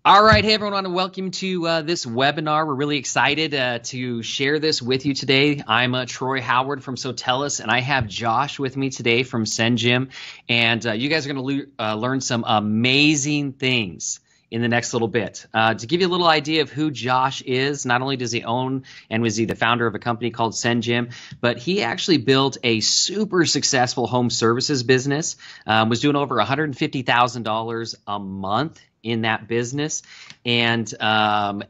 All right, hey everyone, I want to welcome to this webinar. We're really excited to share this with you today. I'm Troy Howard from Sotellus, and I have Josh with me today from SendJim. And you guys are going to learn some amazing things in the next little bit. To give you a little idea of who Josh is, not only does he own and was he the founder of a company called SendJim, but he actually built a super successful home services business, was doing over $150,000 a month in that business, and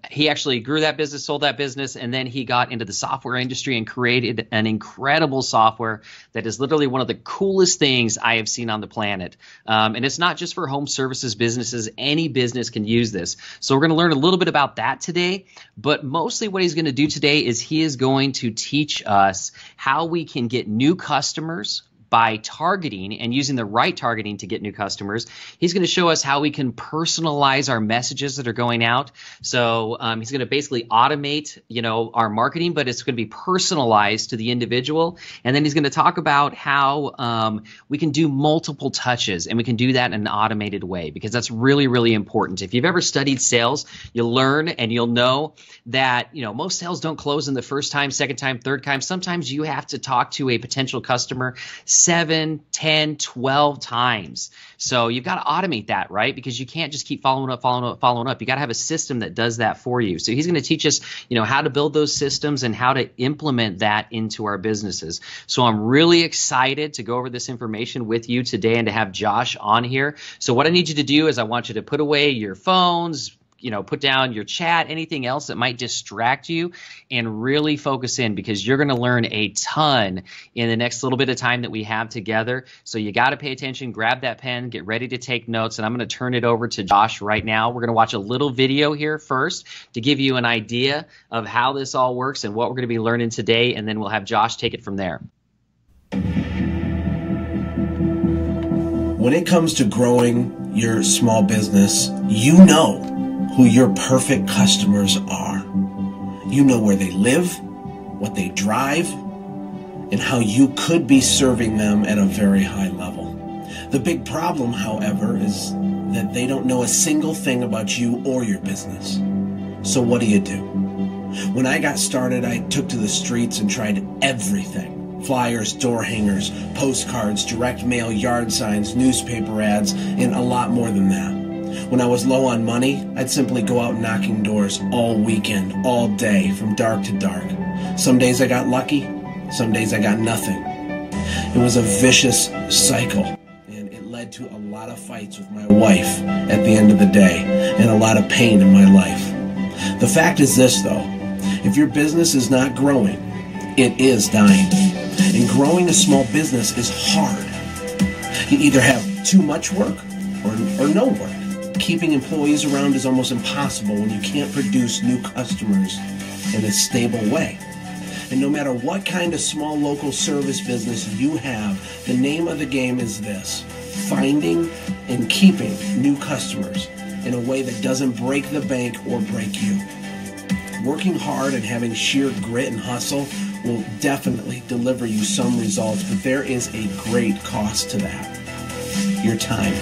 he actually grew that business, sold that business, and then he got into the software industry and created an incredible software that is literally one of the coolest things I have seen on the planet. And it's not just for home services businesses. Any business can use this. So we're going to learn a little bit about that today, but mostly what he's going to do today is he is going to teach us how we can get new customers by targeting and using the right targeting to get new customers. He's going to show us how we can personalize our messages that are going out. So he's going to basically automate, our marketing, but it's going to be personalized to the individual. And then he's going to talk about how we can do multiple touches, and we can do that in an automated way, because that's really, really important. If you've ever studied sales, you'll learn and you'll know that, most sales don't close in the first time, second time, third time. Sometimes you have to talk to a potential customer 7, 10, 12 times. So you've got to automate that, right? Because you can't just keep following up. You got to have a system that does that for you. So he's going to teach us, how to build those systems and how to implement that into our businesses. So I'm really excited to go over this information with you today and to have Josh on here. So what I need you to do is I want you to put away your phones, put down your chat, anything else that might distract you, and really focus in, because you're going to learn a ton in the next little bit of time that we have together. So you got to pay attention, grab that pen, get ready to take notes, and I'm going to turn it over to Josh right now. We're going to watch a little video here first to give you an idea of how this all works and what we're going to be learning today, and then we'll have Josh take it from there. When it comes to growing your small business, you know who your perfect customers are. You know where they live, what they drive, and how you could be serving them at a very high level. The big problem, however, is that they don't know a single thing about you or your business. So what do? When I got started, I took to the streets and tried everything. Flyers, door hangers, postcards, direct mail, yard signs, newspaper ads, and a lot more than that. When I was low on money, I'd simply go out knocking doors all weekend, all day, from dark to dark. Some days I got lucky, some days I got nothing. It was a vicious cycle, and it led to a lot of fights with my wife at the end of the day, and a lot of pain in my life. The fact is this, though: if your business is not growing, it is dying. And growing a small business is hard. You either have too much work or no work. Keeping employees around is almost impossible when you can't produce new customers in a stable way. And no matter what kind of small local service business you have, the name of the game is this: finding and keeping new customers in a way that doesn't break the bank or break you. Working hard and having sheer grit and hustle will definitely deliver you some results, but there is a great cost to that: your time.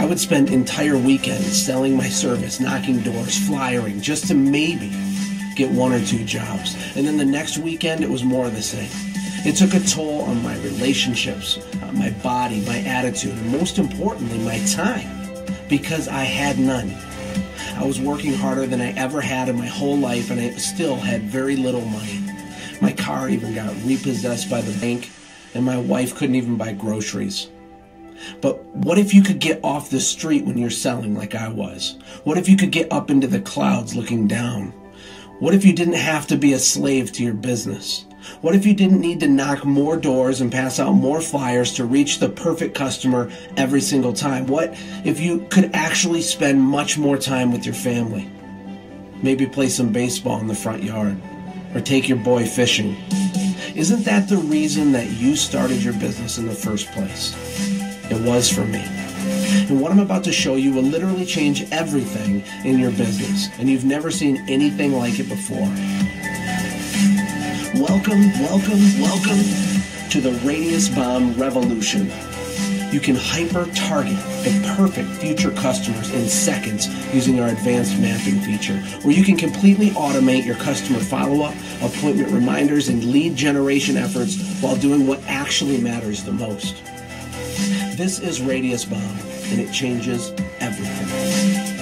I would spend entire weekends selling my service, knocking doors, flyering, just to maybe get 1 or 2 jobs. And then the next weekend, it was more of the same. It took a toll on my relationships, my body, my attitude, and most importantly, my time, because I had none. I was working harder than I ever had in my whole life, and I still had very little money. My car even got repossessed by the bank, and my wife couldn't even buy groceries. But what if you could get off the street when you're selling like I was? What if you could get up into the clouds looking down? What if you didn't have to be a slave to your business? What if you didn't need to knock more doors and pass out more flyers to reach the perfect customer every single time? What if you could actually spend much more time with your family? Maybe play some baseball in the front yard, or take your boy fishing. Isn't that the reason that you started your business in the first place? It was for me. And what I'm about to show you will literally change everything in your business, and you've never seen anything like it before. Welcome to the Radius Bomb Revolution. You can hyper-target the perfect future customers in seconds using our advanced mapping feature, where you can completely automate your customer follow-up, appointment reminders, and lead generation efforts while doing what actually matters the most. This is Radius Bomb, and it changes everything.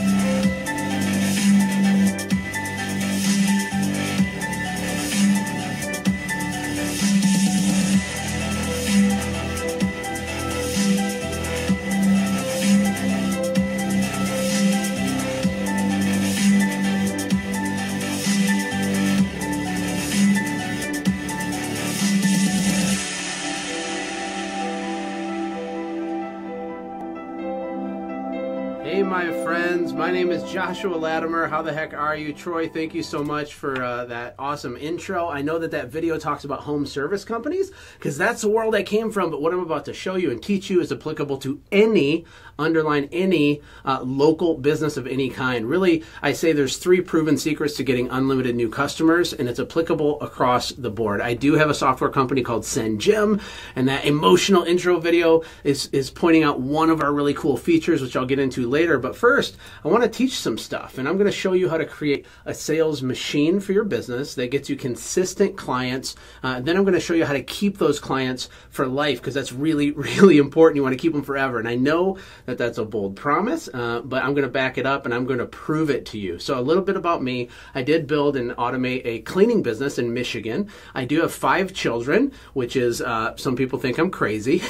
Hey my friends, my name is Joshua Latimer. How the heck are you? Troy, thank you so much for that awesome intro. I know that video talks about home service companies because that's the world I came from, but what I'm about to show you and teach you is applicable to any, underline any, local business of any kind. Really, I say there's 3 proven secrets to getting unlimited new customers, and it's applicable across the board. I do have a software company called SendJim, and that emotional intro video is pointing out one of our really cool features, which I'll get into later. But first, I want to teach some stuff, and I'm going to show you how to create a sales machine for your business that gets you consistent clients. Then I'm going to show you how to keep those clients for life, because that's really, really important. You want to keep them forever. And I know that that's a bold promise, but I'm going to back it up and I'm going to prove it to you. So a little bit about me. I did build and automate a cleaning business in Michigan. I do have 5 children, which is, some people think I'm crazy,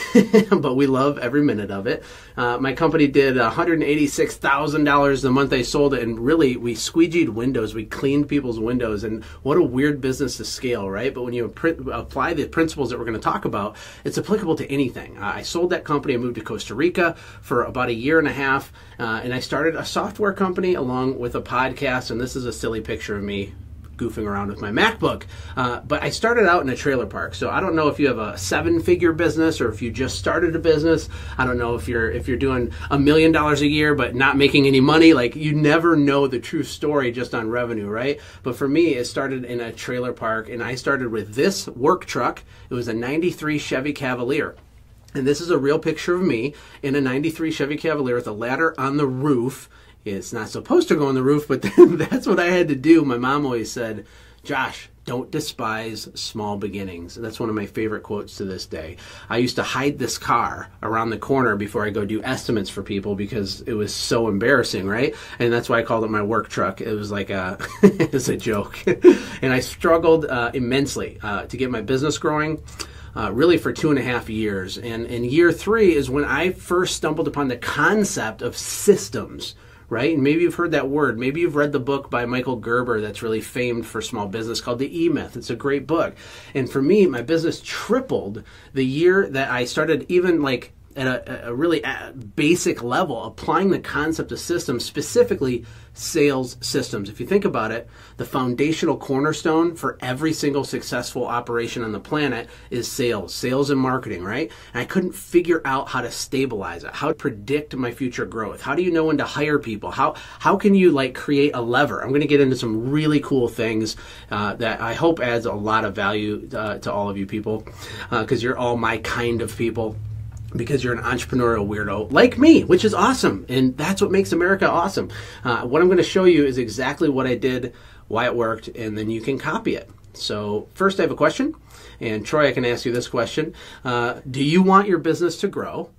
but we love every minute of it. My company did $186,000 the month I sold it, and really we squeegeed windows. We cleaned people's windows, and what a weird business to scale, right? But when you apply the principles that we're going to talk about, it's applicable to anything. I sold that company. I moved to Costa Rica for about a year and a half, and I started a software company along with a podcast, and this is a silly picture of me goofing around with my MacBook. But I started out in a trailer park. So I don't know if you have a 7-figure business or if you just started a business. I don't know if you're doing $1 million a year but not making any money. Like, you never know the true story just on revenue, right? But for me, it started in a trailer park, and I started with this work truck. It was a 93 Chevy Cavalier. And this is a real picture of me in a 93 Chevy Cavalier with a ladder on the roof. It's not supposed to go on the roof, but that's what I had to do. My mom always said, Josh, don't despise small beginnings. That's one of my favorite quotes to this day. I used to hide this car around the corner before I go do estimates for people because it was so embarrassing, right? And that's why I called it my work truck. It was like it was a joke. And I struggled immensely to get my business growing. Really for 2.5 years. And in year 3 is when I first stumbled upon the concept of systems, right? And maybe you've heard that word. Maybe you've read the book by Michael Gerber that's really famed for small business called The E-Myth. It's a great book. And for me, my business tripled the year that I started, even like at a really basic level, applying the concept of systems, specifically sales systems. If you think about it, the foundational cornerstone for every single successful operation on the planet is sales and marketing, right? And I couldn't figure out how to stabilize it, how to predict my future growth. How do you know when to hire people? How can you like create a lever? I'm going to get into some really cool things that I hope adds a lot of value to all of you people, because you're all my kind of people. Because you're an entrepreneurial weirdo like me, which is awesome. And that's what makes America awesome. What I'm going to show you is exactly what I did, why it worked, and then you can copy it. So first I have a question. And Troy, I can ask you this question. Do you want your business to grow?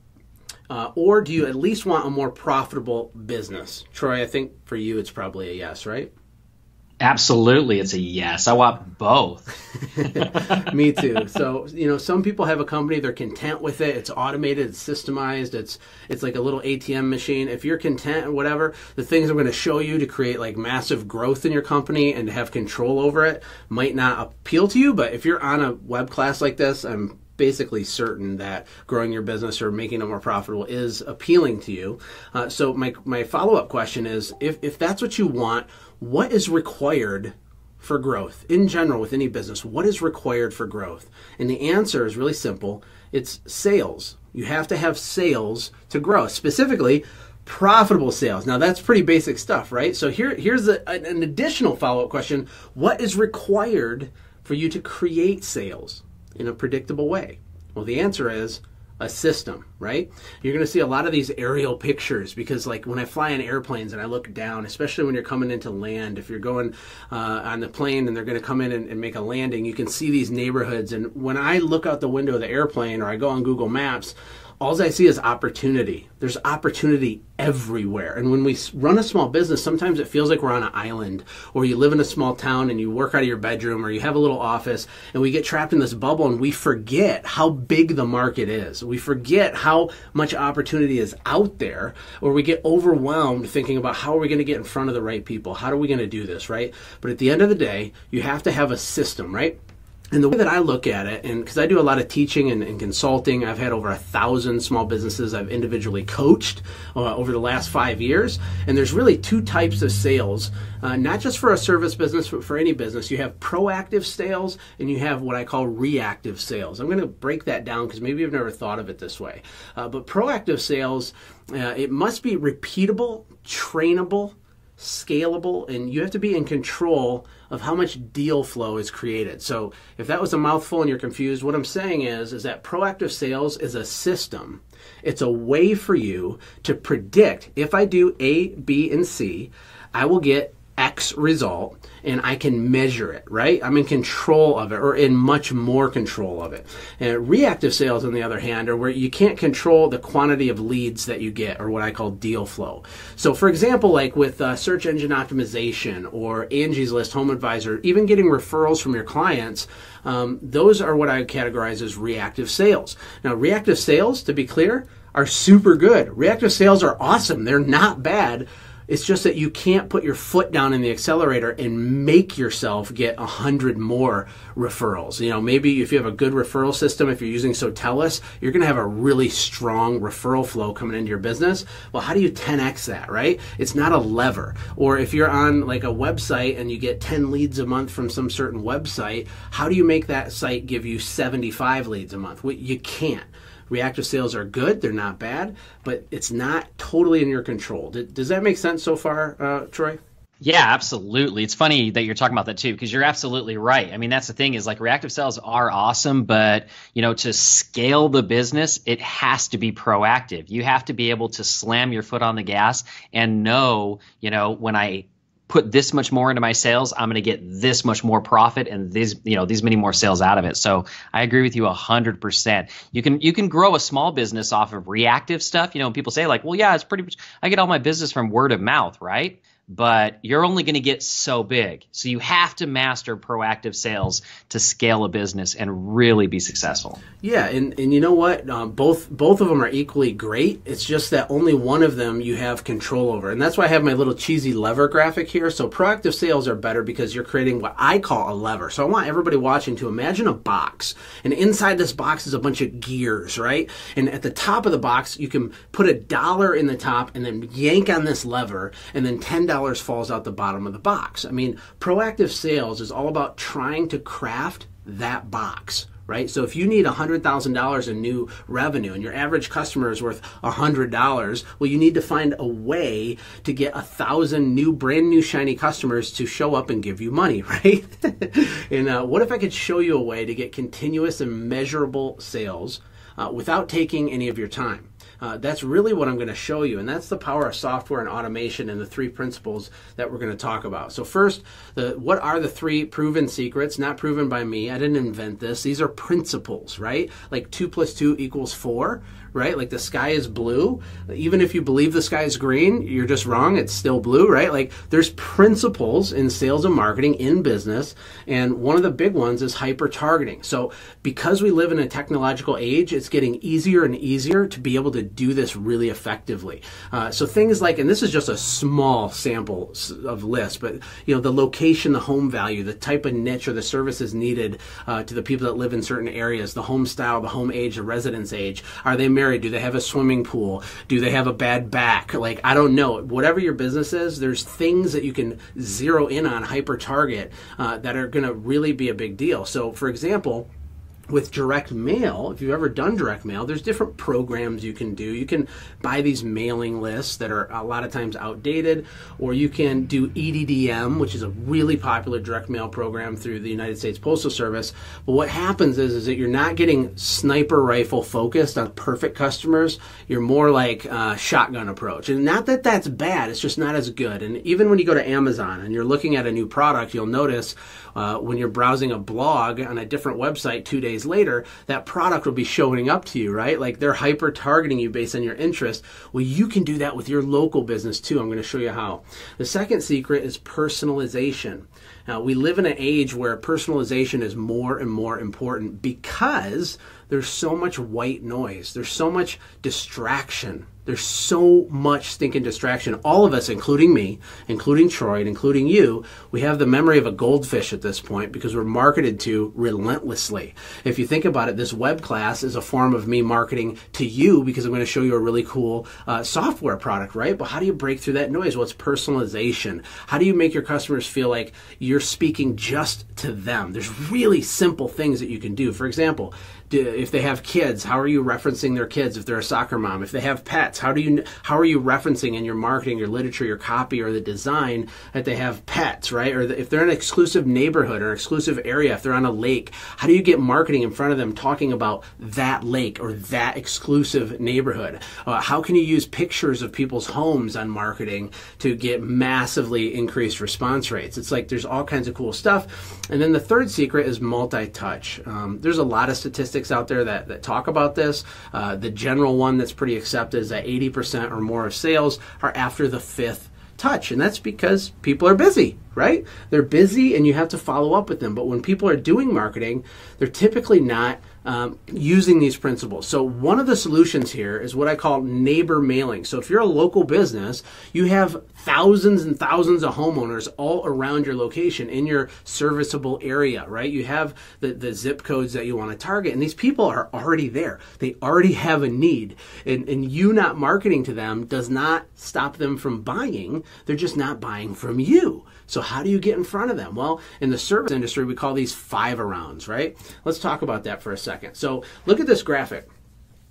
Or do you at least want a more profitable business? Troy, I think for you it's probably a yes, right? Absolutely, it's a yes. I want both. Me too. So, some people have a company, they're content with it. It's automated, it's systemized, it's like a little ATM machine. If you're content or whatever, the things I'm going to show you to create like massive growth in your company and to have control over it might not appeal to you. But if you're on a web class like this, I'm basically certain that growing your business or making it more profitable is appealing to you. So my follow-up question is, if that's what you want, what is required for growth in general with any business? What is required for growth? And the answer is really simple. It's sales. You have to have sales to grow, specifically profitable sales. Now that's pretty basic stuff, right? So here's an additional follow-up question. What is required for you to create sales in a predictable way? Well, the answer is a system, right? You're going to see a lot of these aerial pictures because like when I fly in airplanes and I look down, especially when you're coming into land, if you're going on the plane and they're going to come in and make a landing, you can see these neighborhoods. And when I look out the window of the airplane or I go on Google Maps, all I see is opportunity. There's opportunity everywhere. And when we run a small business, sometimes it feels like we're on an island, or you live in a small town and you work out of your bedroom, or you have a little office, and we get trapped in this bubble and we forget how big the market is. We forget how much opportunity is out there, or we get overwhelmed thinking about how are we going to get in front of the right people? How are we going to do this, right? But at the end of the day, you have to have a system, right? And the way that I look at it, and because I do a lot of teaching and consulting, I've had over 1,000 small businesses I've individually coached over the last 5 years. And there's really two types of sales, not just for a service business, but for any business. You have proactive sales and you have what I call reactive sales. I'm going to break that down because maybe you've never thought of it this way. But proactive sales, it must be repeatable, trainable, scalable, and you have to be in control of how much deal flow is created. So if that was a mouthful and you're confused, what I'm saying is that proactive sales is a system. It's a way for you to predict, if I do A, B, and C, I will get X result, and I can measure it, right? I'm in control of it, or in much more control of it. And reactive sales, on the other hand, are where you can't control the quantity of leads that you get, or what I call deal flow. So for example, like with search engine optimization, or Angie's List, Home Advisor, even getting referrals from your clients, those are what I categorize as reactive sales. Now, reactive sales, to be clear, are super good. Reactive sales are awesome. They're not bad. It's just that you can't put your foot down in the accelerator and make yourself get 100 more referrals. You know, maybe if you have a good referral system, if you're using Sotellus, you're going to have a really strong referral flow coming into your business. Well, how do you 10x that, right? It's not a lever. Or if you're on like a website and you get 10 leads a month from some certain website, how do you make that site give you 75 leads a month? Well, you can't. Reactive sales are good, they're not bad, but it's not totally in your control. Does that make sense so far, Troy? Yeah, absolutely. It's funny that you're talking about that too, because you're absolutely right. I mean, that's the thing is like reactive sales are awesome, but you know, to scale the business, it has to be proactive. You have to be able to slam your foot on the gas and know, you know, when I put this much more into my sales, I'm going to get this much more profit and these many more sales out of it. So I agree with you 100%. You can grow a small business off of reactive stuff. You know, people say like, well, yeah, it's pretty much, I get all my business from word of mouth, right? But you're only going to get so big. So you have to master proactive sales to scale a business and really be successful. Yeah, and you know what? Both of them are equally great. It's just that only one of them you have control over. And that's why I have my little cheesy lever graphic here. So proactive sales are better because you're creating what I call a lever. So I want everybody watching to imagine a box. And inside this box is a bunch of gears, right? And at the top of the box, you can put $1 in the top and then yank on this lever, and then $10 falls out the bottom of the box. I mean, proactive sales is all about trying to craft that box, right? So if you need $100,000 in new revenue and your average customer is worth $100, well, you need to find a way to get 1,000 brand new shiny customers to show up and give you money, right? And what if I could show you a way to get continuous and measurable sales without taking any of your time? That's really what I'm going to show you, and that's the power of software and automation and the three principles that we're going to talk about. So first, what are the three proven secrets? Not proven by me. I didn't invent this. These are principles, right? Like 2 + 2 = 4, right? Like the sky is blue. Even if you believe the sky is green, you're just wrong. It's still blue, right? Like there's principles in sales and marketing in business, and one of the big ones is hyper-targeting. So because we live in a technological age, it's getting easier and easier to be able to do this really effectively. So things like, and this is just a small sample of list, but you know, the location, the home value, the type of niche or the services needed to the people that live in certain areas, the home style, the home age, the residence age. Are they married? Do they have a swimming pool? Do they have a bad back? Like, I don't know. Whatever your business is, there's things that you can zero in on, hyper target, that are going to really be a big deal. So for example, With direct mail, if you've ever done direct mail, there's different programs you can do. You can buy these mailing lists that are a lot of times outdated, or you can do EDDM, which is a really popular direct mail program through the United States Postal Service. But what happens is that you're not getting sniper rifle focused on perfect customers. You're more like a shotgun approach. And not that that's bad, it's just not as good. And even when you go to Amazon and you're looking at a new product, you'll notice when you're browsing a blog on a different website 2 days later, that product will be showing up to you, right? Like they're hyper targeting you based on your interest. Well, you can do that with your local business too. I'm going to show you how. The second secret is personalization. Now, we live in an age where personalization is more and more important because there's so much white noise. There's so much distraction. There's so much stinking distraction. All of us, including me, including Troy, and including you, we have the memory of a goldfish at this point because we're marketed to relentlessly. If you think about it, this web class is a form of me marketing to you because I'm going to show you a really cool software product, right? But how do you break through that noise? What's personalization? How do you make your customers feel like you're speaking just to them? There's really simple things that you can do. For example, if they have kids, how are you referencing their kids if they're a soccer mom? If they have pets, how are you referencing in your marketing, your literature, your copy, or the design that they have pets, right? Or if they're in an exclusive neighborhood or exclusive area, if they're on a lake, how do you get marketing in front of them talking about that lake or that exclusive neighborhood? How can you use pictures of people's homes on marketing to get massively increased response rates? It's like there's all kinds of cool stuff. And then the third secret is multi-touch. There's a lot of statistics out there that talk about this. The general one that's pretty accepted is that 80% or more of sales are after the fifth touch. And that's because people are busy, right? They're busy and you have to follow up with them. But when people are doing marketing, they're typically not using these principles. So one of the solutions here is what I call neighbor mailing. So if you're a local business, you have thousands and thousands of homeowners all around your location in your serviceable area, right? You have the zip codes that you want to target, and these people are already there. They already have a need. And you not marketing to them does not stop them from buying. They're just not buying from you. So how do you get in front of them? Well, in the service industry, we call these 5-arounds, right? Let's talk about that for a second. So look at this graphic.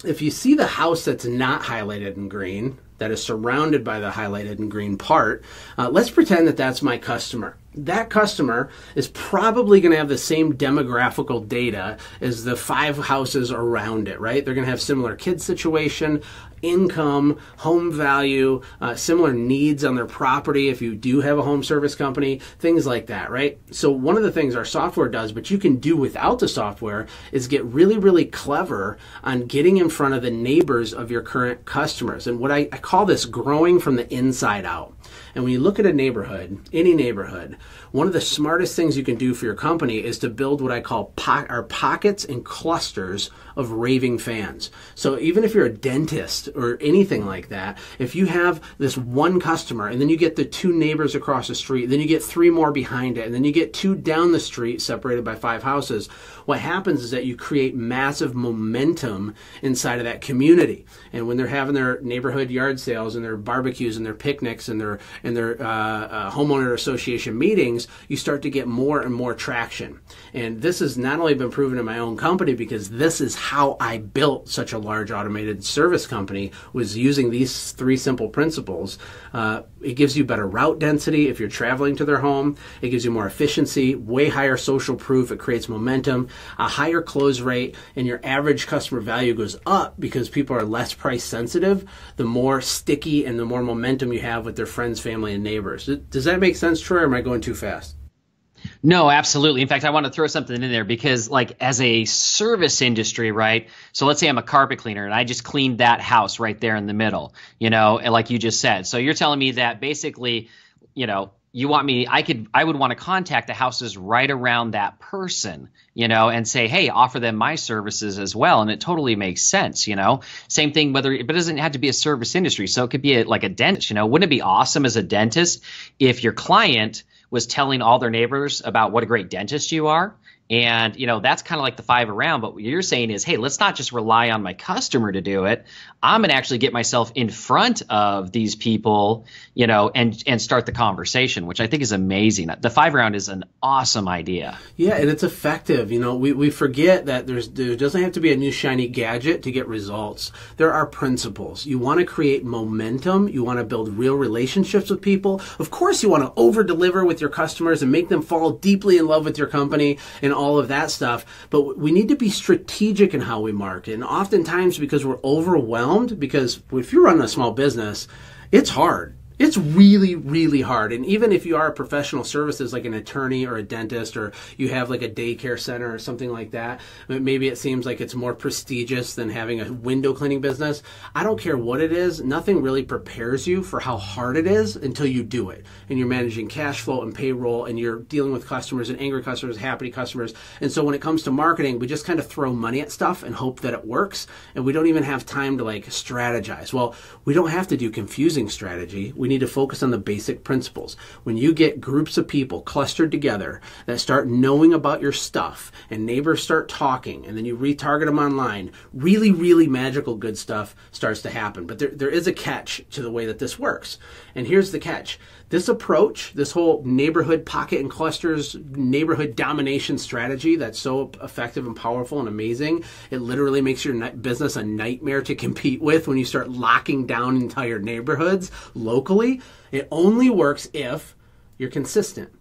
If you see the house that's not highlighted in green, that is surrounded by the highlighted in green part, let's pretend that that's my customer. That customer is probably going to have the same demographical data as the 5 houses around it, right? They're going to have similar kid situation, income, home value, similar needs on their property if you do have a home service company, things like that, right? So one of the things our software does, but you can do without the software, is get really, really clever on getting in front of the neighbors of your current customers. And what I call this growing from the inside out. And when you look at a neighborhood, any neighborhood, one of the smartest things you can do for your company is to build what I call pockets and clusters of raving fans. So even if you're a dentist or anything like that, if you have this one customer and then you get the 2 neighbors across the street, then you get 3 more behind it, and then you get 2 down the street separated by 5 houses, what happens is that you create massive momentum inside of that community. And when they're having their neighborhood yard sales and their barbecues and their picnics and their homeowner association meetings, you start to get more and more traction. And this has not only been proven in my own company, because this is how I built such a large automated service company, was using these 3 simple principles. It gives you better route density if you're traveling to their home. It gives you more efficiency, way higher social proof. It creates momentum, a higher close rate, and your average customer value goes up because people are less price sensitive, the more sticky and the more momentum you have with their friends, family, and neighbors. Does that make sense, Troy, or am I going too fast? No, absolutely. In fact, I want to throw something in there because, like, as a service industry, right? So let's say I'm a carpet cleaner and I just cleaned that house right there in the middle, and like you just said. So you're telling me that basically, you want me, I would want to contact the houses right around that person, and say, hey, offer them my services as well. And it totally makes sense, Same thing, but it doesn't have to be a service industry. So it could be like a dentist, Wouldn't it be awesome as a dentist if your client was telling all their neighbors about what a great dentist you are? And, that's kind of like the 5 around. But what you're saying is, hey, let's not just rely on my customer to do it. I'm going to actually get myself in front of these people, and start the conversation, which I think is amazing. The 5 around is an awesome idea. Yeah, and it's effective. We forget that there doesn't have to be a new shiny gadget to get results. There are principles. You want to create momentum. You want to build real relationships with people. Of course, you want to over-deliver with your customers and make them fall deeply in love with your company and all of that stuff. But we need to be strategic in how we market. And oftentimes, because we're overwhelmed, because if you're running a small business, it's hard. It's really, really hard. And even if you are a professional services like an attorney or a dentist, or you have like a daycare center or something like that, maybe it seems like it's more prestigious than having a window cleaning business. I don't care what it is. Nothing really prepares you for how hard it is until you do it. And you're managing cash flow and payroll, and you're dealing with customers and angry customers, happy customers. And so when it comes to marketing, we just kind of throw money at stuff and hope that it works. And we don't even have time to like strategize. Well, we don't have to do confusing strategy. We need to focus on the basic principles. When you get groups of people clustered together that start knowing about your stuff, and neighbors start talking, and then you retarget them online, really, really magical good stuff starts to happen. But there is a catch to the way that this works. And here's the catch. This approach, this whole neighborhood pocket and clusters, neighborhood domination strategy that's so effective and powerful and amazing, it literally makes your business a nightmare to compete with when you start locking down entire neighborhoods locally. It only works if you're consistent.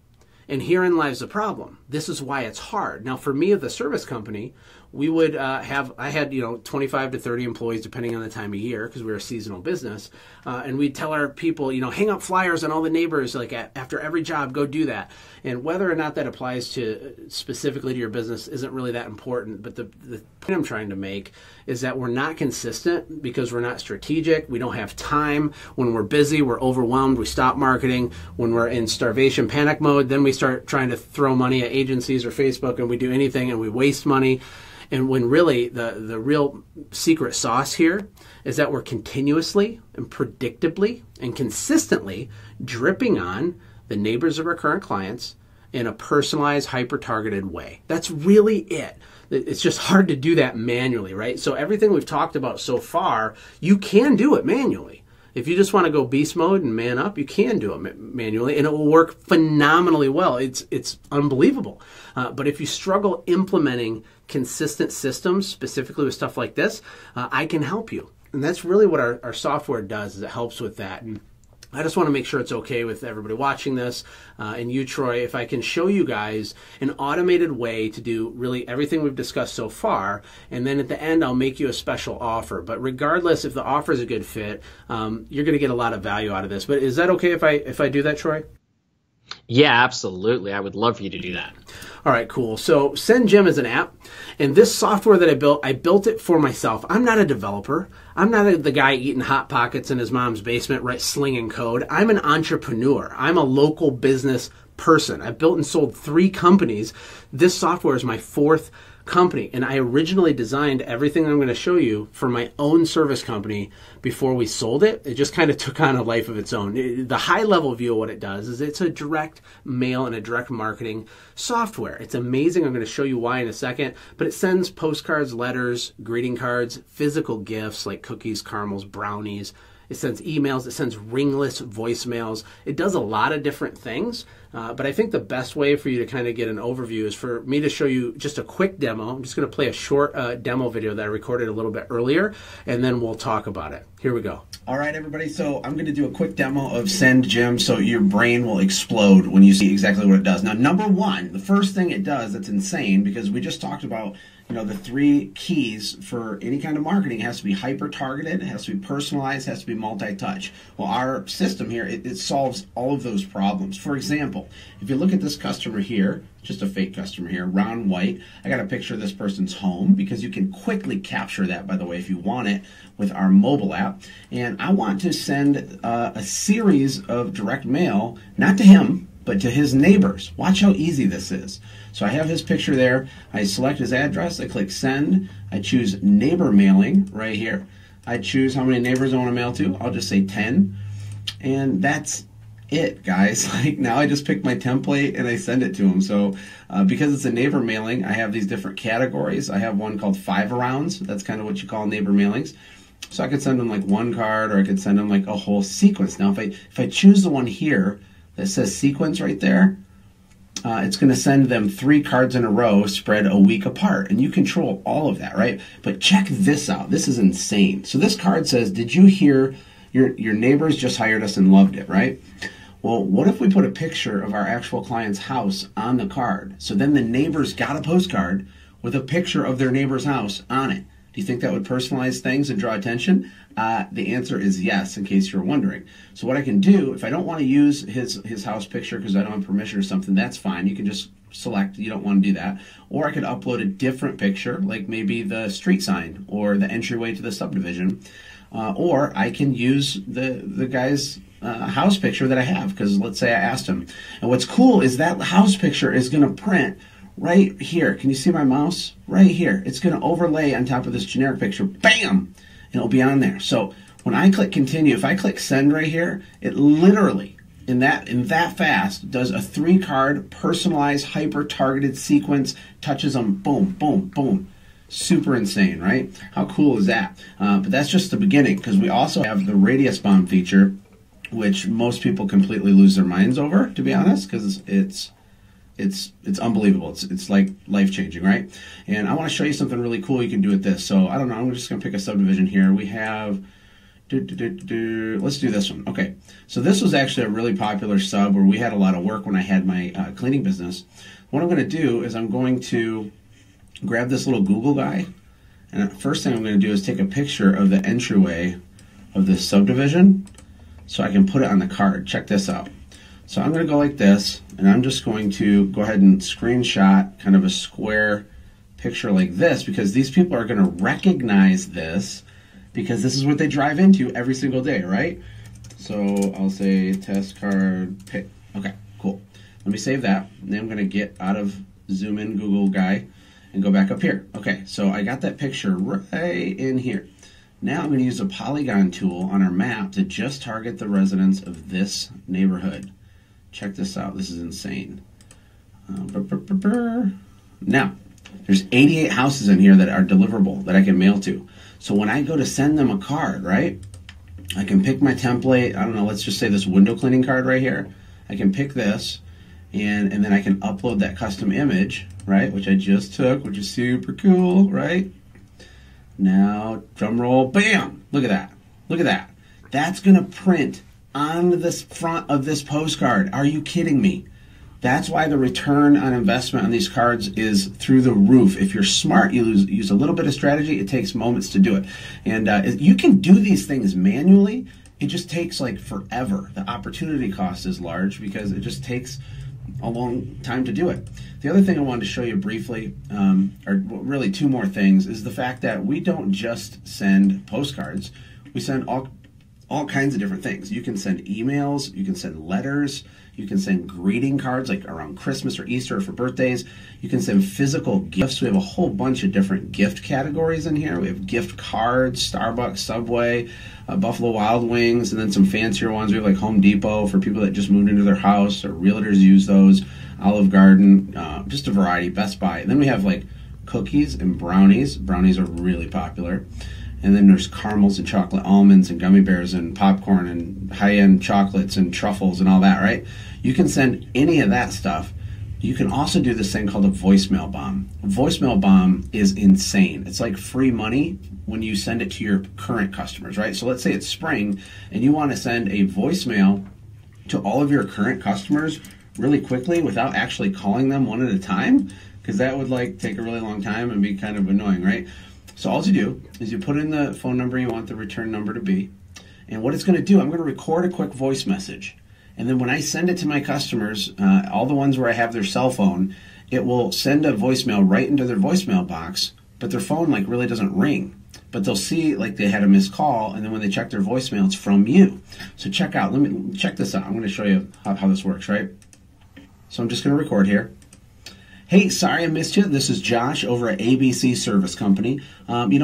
And herein lies the problem. This is why it's hard. Now, for me, as a service company, we would I had 25 to 30 employees depending on the time of year, because we were a seasonal business, and we'd tell our people, hang up flyers on all the neighbors, like after every job, go do that. And whether or not that applies to specifically to your business isn't really that important. But the point I'm trying to make is that we're not consistent because we're not strategic. We don't have time. When we're busy, we're overwhelmed. We stop marketing. When we're in starvation panic mode, then we start trying to throw money at agencies or Facebook, and we do anything and we waste money. And when really the real secret sauce here is that we're continuously and predictably and consistently dripping on the neighbors of our current clients in a personalized, hyper-targeted way. That's really it. It's just hard to do that manually, right? So everything we've talked about so far, you can do it manually. If you just want to go beast mode and man up, you can do it manually, and it will work phenomenally well. It's unbelievable. But if you struggle implementing consistent systems, specifically with stuff like this, I can help you. And that's really what our software does, is it helps with that. And I just want to make sure it's okay with everybody watching this, and you, Troy, if I can show you guys an automated way to do really everything we've discussed so far, and then at the end I'll make you a special offer. But regardless if the offer is a good fit, you're going to get a lot of value out of this. But is that okay if I do that, Troy? Yeah, absolutely. I would love for you to do that. All right, cool. So SendJim is an app, and this software that I built it for myself. I'm not a developer. I'm not the guy eating Hot Pockets in his mom's basement, right, slinging code. I'm an entrepreneur. I'm a local business person. I've built and sold 3 companies. This software is my 4th company, and I originally designed everything I'm going to show you for my own service company before we sold it. It just kind of took on a life of its own. The high level view of what it does is it's a direct mail and a direct marketing software. It's amazing. I'm going to show you why in a second, but it sends postcards, letters, greeting cards, physical gifts like cookies, caramels, brownies. It sends emails. It sends ringless voicemails. It does a lot of different things. But I think the best way for you to kind of get an overview is for me to show you just a quick demo. I'm just going to play a short demo video that I recorded a little bit earlier, and then we'll talk about it. Here we go. All right, everybody. So I'm going to do a quick demo of SendJim so your brain will explode when you see exactly what it does. Now, number one, the first thing it does that's insane, because we just talked about the 3 keys for any kind of marketing. It has to be hyper-targeted, it has to be personalized, it has to be multi-touch. Well, our system here, it solves all of those problems. For example, if you look at this customer here, just a fake customer here, Ron White, I got a picture of this person's home, because you can quickly capture that, by the way, if you want it, with our mobile app. And I want to send a series of direct mail, not to him, but to his neighbors. Watch how easy this is. So I have his picture there. I select his address. I click send. I choose neighbor mailing right here. I choose how many neighbors I want to mail to. I'll just say 10. And that's it, guys. Like, now I just pick my template and I send it to them. So because it's a neighbor mailing, I have these different categories. I have one called 5-arounds. That's kind of what you call neighbor mailings. So I could send them like one card, or I could send them like a whole sequence. Now if I choose the one here that says sequence right there, it's going to send them 3 cards in a row spread a week apart, and you control all of that, right? But check this out. This is insane. So this card says, did you hear your neighbors just hired us and loved it, right? Well, what if we put a picture of our actual client's house on the card? So then the neighbors got a postcard with a picture of their neighbor's house on it. Do you think that would personalize things and draw attention? The answer is yes, in case you're wondering. So what I can do, if I don't want to use his house picture because I don't have permission or something, that's fine. You can just select you don't want to do that. Or I could upload a different picture, like maybe the street sign or the entryway to the subdivision. Or I can use the guy's house picture that I have, because let's say I asked him. And what's cool is that house picture is going to print right here. Can you see my mouse? Right here. It's going to overlay on top of this generic picture. Bam! And it'll be on there. So when I click continue, if I click send right here, it literally, in that fast, does a 3-card personalized hyper-targeted sequence, touches them, boom, boom, boom. Super insane, right? How cool is that? But that's just the beginning, because we also have the radius bomb feature, which most people completely lose their minds over, to be honest, because it's unbelievable. It's like life-changing, right? And I want to show you something really cool you can do with this. So I don't know, I'm just going to pick a subdivision here. We have, let's do this one. Okay, so this was actually a really popular sub where we had a lot of work when I had my cleaning business. What I'm going to do is I'm going to grab this little Google guy, and the first thing I'm going to do is take a picture of the entryway of this subdivision so I can put it on the card. Check this out. So I'm going to go like this, and I'm just going to go ahead and screenshot kind of a square picture like this, because these people are going to recognize this, because this is what they drive into every single day, right? So I'll say test card pick. Okay, cool. Let me save that. And then I'm going to get out of zoom in Google guy and go back up here. Okay, so I got that picture right in here. Now I'm going to use a polygon tool on our map to just target the residents of this neighborhood. Check this out. This is insane. Now, there's 88 houses in here that are deliverable that I can mail to. So when I go to send them a card, right, I can pick my template. I don't know, let's just say this window cleaning card right here. I can pick this, and then I can upload that custom image, right, which I just took, which is super cool, right? Now, drum roll, bam! Look at that. Look at that. That's going to print on this front of this postcard. Are you kidding me? That's why the return on investment on these cards is through the roof. If you're smart, you use a little bit of strategy. It takes moments to do it. And you can do these things manually. It just takes like forever. The opportunity cost is large because it just takes a long time to do it. The other thing I wanted to show you briefly, or really 2 more things, is the fact that we don't just send postcards. We send all kinds of different things. You can send emails, you can send letters, you can send greeting cards like around Christmas or Easter or for birthdays. You can send physical gifts. We have a whole bunch of different gift categories in here. We have gift cards, Starbucks, Subway, Buffalo Wild Wings, and then some fancier ones. We have like Home Depot for people that just moved into their house, or realtors use those, Olive Garden, just a variety, Best Buy. And then we have like cookies and brownies. Brownies are really popular. And then there's caramels and chocolate almonds and gummy bears and popcorn and high-end chocolates and truffles and all that, right? You can send any of that stuff. You can also do this thing called a voicemail bomb. A voicemail bomb is insane. It's like free money when you send it to your current customers, right? So let's say it's spring and you want to send a voicemail to all of your current customers really quickly without actually calling them one at a time, because that would like take a really long time and be kind of annoying, right? So all you do is you put in the phone number you want the return number to be, and what it's going to do, I'm going to record a quick voice message, and then when I send it to my customers, all the ones where I have their cell phone, it will send a voicemail right into their voicemail box, but their phone like really doesn't ring. But they'll see like they had a missed call, and then when they check their voicemail, it's from you. So check this out. I'm going to show you how this works, right? So I'm just going to record here. Hey, sorry I missed you. This is Josh over at ABC Service Company.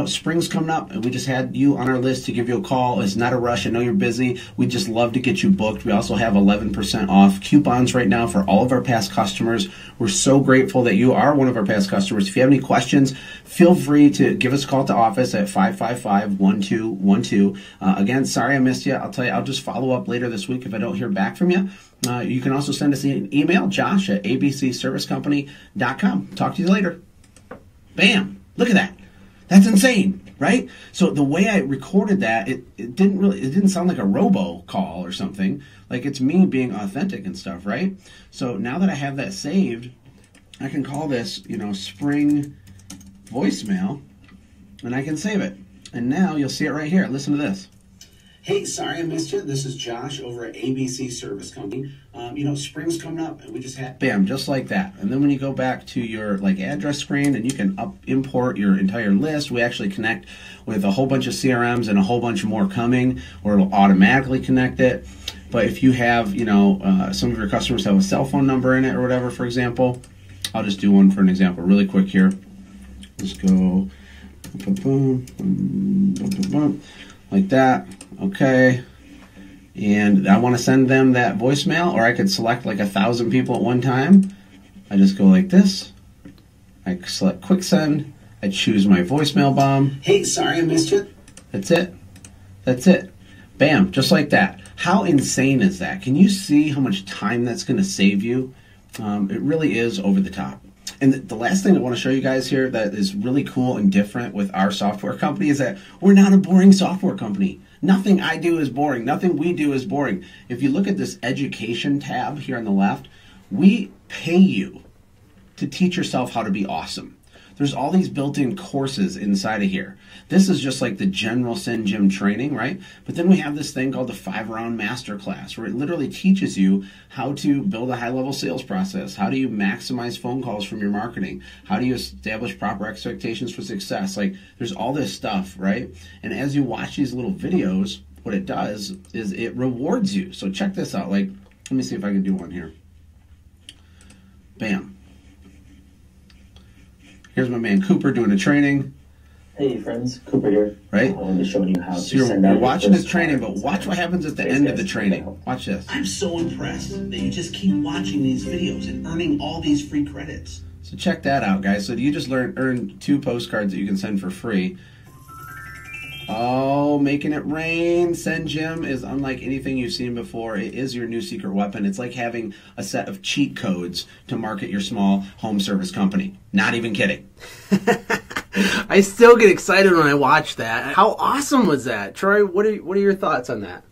Spring's coming up, and we just had you on our list to give you a call. It's not a rush. I know you're busy. We'd just love to get you booked. We also have 11% off coupons right now for all of our past customers. We're so grateful that you are one of our past customers. If you have any questions, feel free to give us a call at the office at 555-1212. Again, sorry I missed you. I'll tell you, I'll just follow up later this week if I don't hear back from you. You can also send us an email, Josh at abcservicecompany.com. Talk to you later. Bam! Look at that. That's insane, right? So the way I recorded that, it didn't sound like a robo call or something. Like it's me being authentic and stuff, right? So now that I have that saved, I can call this, Spring voicemail, and I can save it. And now you'll see it right here. Listen to this. Hey, sorry I missed you. This is Josh over at ABC Service Company. Spring's coming up, and we just had bam, just like that. And then when you go back to your address screen, and you can import your entire list. We actually connect with a whole bunch of CRMs and a whole bunch more coming, or it'll automatically connect it. But if you have, some of your customers have a cell phone number in it or whatever, for example, I'll just do one for an example really quick here. Let's go like that. Okay, and I want to send them that voicemail, or I could select 1,000 people at one time. I just go like this. I select quick send. I choose my voicemail bomb. Hey, sorry I missed you. That's it. That's it. Bam, just like that. How insane is that? Can you see how much time that's going to save you? It really is over the top. And the last thing I want to show you guys here that is really cool and different with our software company is that we're not a boring software company. Nothing I do is boring. Nothing we do is boring. If you look at this education tab here on the left, we pay you to teach yourself how to be awesome. There's all these built-in courses inside of here. This is just like the general SendJim training, right? But then we have this thing called the 5-round masterclass, where it literally teaches you how to build a high-level sales process. How do you maximize phone calls from your marketing? How do you establish proper expectations for success? There's all this stuff, right? And as you watch these little videos, what it does is it rewards you. So check this out. Let me see if I can do one here. Bam. Here's my man Cooper doing a training. Hey friends, Cooper here. Right? I'm just showing you how to you're send out watching his training, but watch what happens at the end of the training. Watch this. I'm so impressed that you just keep watching these videos and earning all these free credits. So check that out, guys. So you just earn 2 postcards that you can send for free. Oh, making it rain. SendJim is unlike anything you've seen before. It is your new secret weapon. It's like having a set of cheat codes to market your small home service company. Not even kidding. I still get excited when I watch that. How awesome was that? Troy, what are your thoughts on that?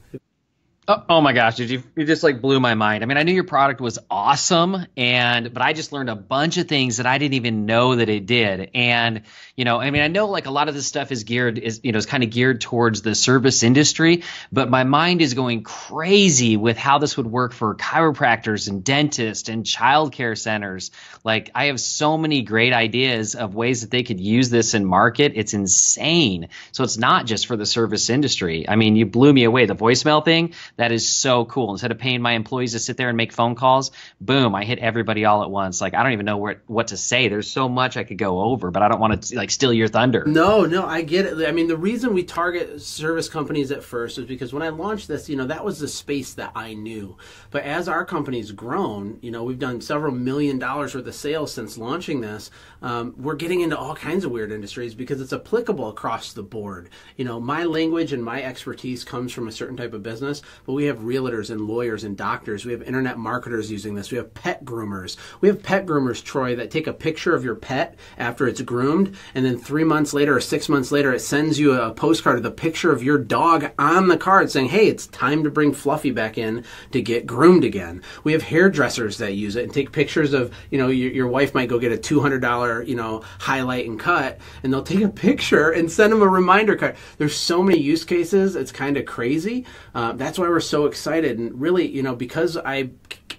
Oh my gosh, you just blew my mind. I mean, I knew your product was awesome, but I just learned a bunch of things that I didn't even know that it did. And I know a lot of this stuff is kind of geared towards the service industry, but my mind is going crazy with how this would work for chiropractors and dentists and childcare centers. I have so many great ideas of ways that they could use this in market. It's insane. So it's not just for the service industry. I mean, you blew me away. The voicemail thing, that is so cool. Instead of paying my employees to sit there and make phone calls, boom, I hit everybody all at once. I don't even know what to say. There's so much I could go over, but I don't want to steal your thunder. No, I get it. I mean, the reason we target service companies at first is because when I launched this, that was the space that I knew. But as our company's grown, we've done several $1 million worth of sales since launching this. We're getting into all kinds of weird industries because it's applicable across the board. My language and my expertise comes from a certain type of business, but we have realtors and lawyers and doctors. We have internet marketers using this. We have pet groomers. We have pet groomers, Troy, that take a picture of your pet after it's groomed, and then 3 months later or 6 months later, it sends you a postcard of the picture of your dog on the card saying, hey, it's time to bring Fluffy back in to get groomed again. We have hairdressers that use it and take pictures of, your wife might go get a $200, highlight and cut, and they'll take a picture and send them a reminder card. There's so many use cases. It's kind of crazy. That's why we're so excited. And really, because I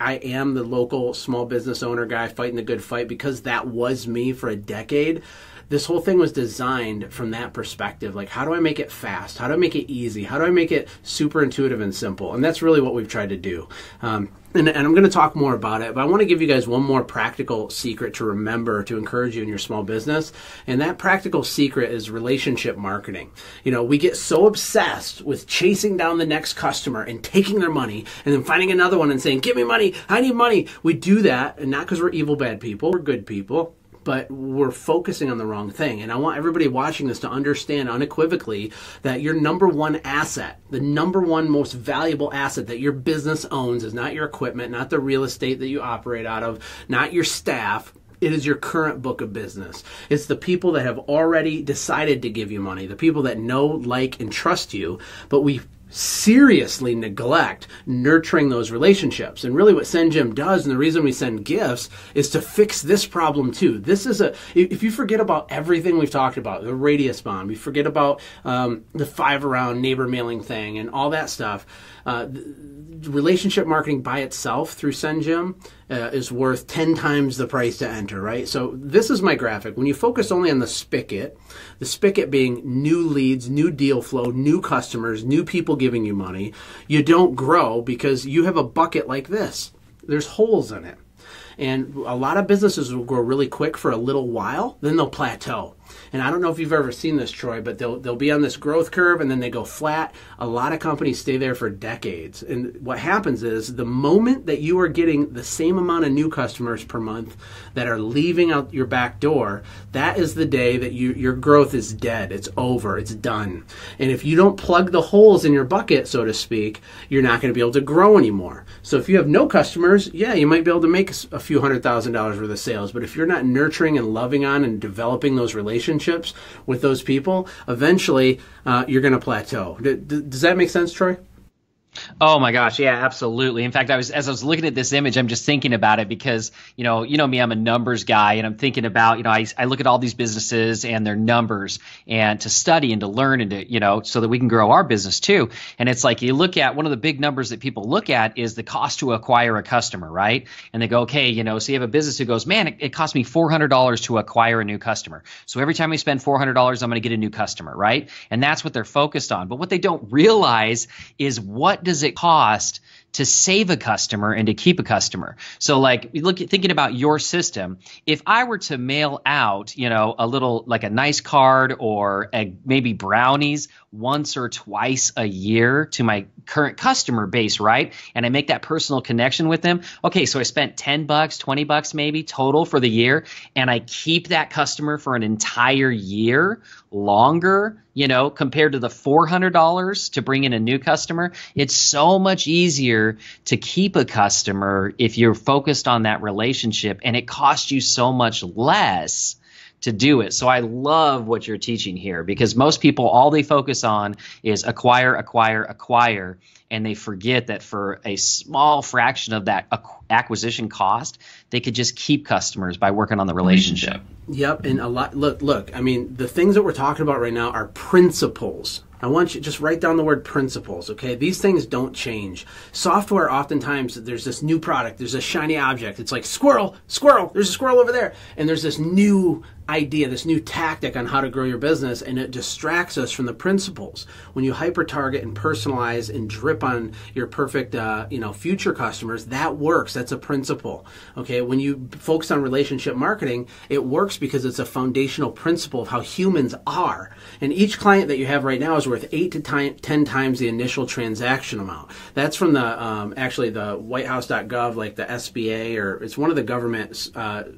am the local small business owner guy fighting the good fight, because that was me for a decade. This whole thing was designed from that perspective. Like, how do I make it fast? How do I make it easy? How do I make it super intuitive and simple? And that's really what we've tried to do. And I'm going to talk more about it, but I want to give you guys one more practical secret to remember to encourage you in your small business. And that practical secret is relationship marketing. You know, we get so obsessed with chasing down the next customer and taking their money and then finding another one and saying, give me money, I need money. We do that, and not because we're evil, bad people, we're good people. But we're focusing on the wrong thing. And I want everybody watching this to understand unequivocally that your number one asset, the number one most valuable asset that your business owns is not your equipment, not the real estate that you operate out of, not your staff. It is your current book of business. It's the people that have already decided to give you money, the people that know, like, and trust you, but we seriously neglect nurturing those relationships. And really what Send Gym does, and the reason we send gifts, is to fix this problem too. This is if you forget about everything we've talked about, the radius bond, we forget about the 5 around neighbor mailing thing and all that stuff, relationship marketing by itself through Send Gym is worth 10 times the price to enter, right? So this is my graphic. When you focus only on the spigot being new leads, new deal flow, new customers, new people giving you money, you don't grow because you have a bucket like this. There's holes in it. And a lot of businesses will grow really quick for a little while, then they'll plateau. And I don't know if you've ever seen this, Troy, but they'll be on this growth curve and then they go flat. A lot of companies stay there for decades. And what happens is the moment that you are getting the same amount of new customers per month that are leaving out your back door, that is the day that your growth is dead. It's over. It's done. And if you don't plug the holes in your bucket, so to speak, you're not going to be able to grow anymore. So if you have no customers, yeah, you might be able to make a few $100,000 worth of sales. But if you're not nurturing and loving on and developing those relationships with those people, eventually you're going to plateau. Does that make sense, Troy? Oh my gosh, yeah, absolutely. In fact, as I was looking at this image, I'm just thinking about it because, you know me, I'm a numbers guy, and I'm thinking about, I look at all these businesses and their numbers and to study and to learn and to, so that we can grow our business too. And it's like you look at one of the big numbers that people look at is the cost to acquire a customer, right? And they go, okay, so you have a business who goes, man, it cost me $400 to acquire a new customer. So every time we spend $400, I'm going to get a new customer, right? And that's what they're focused on. But what they don't realize is what does it cost to save a customer and to keep a customer? So like thinking about your system, if I were to mail out, a little, like a nice card or maybe brownies once or twice a year to my current customer base, right? And I make that personal connection with them. Okay, so I spent $10, $20 maybe total for the year, and I keep that customer for an entire year longer, compared to the $400 to bring in a new customer. It's so much easier to keep a customer if you're focused on that relationship, and it costs you so much less to do it. So I love what you're teaching here, because most people, all they focus on is acquire, acquire, acquire, and they forget that for a small fraction of that acquisition cost, they could just keep customers by working on the relationship. Yep, and a lot. Look. I mean, the things that we're talking about right now are principles. I want you to just write down the word principles, okay? These things don't change. Software, oftentimes, there's this new product, there's a shiny object. It's like, squirrel, there's a squirrel over there. And there's this new idea, this new tactic on how to grow your business, and it distracts us from the principles. When you hyper-target and personalize and drip on your perfect, future customers, that works. That's a principle, okay? When you focus on relationship marketing, it works because it's a foundational principle of how humans are. And each client that you have right now is worth 8 to 10 times the initial transaction amount. That's from the actually the whitehouse.gov, like the SBA, or it's one of the government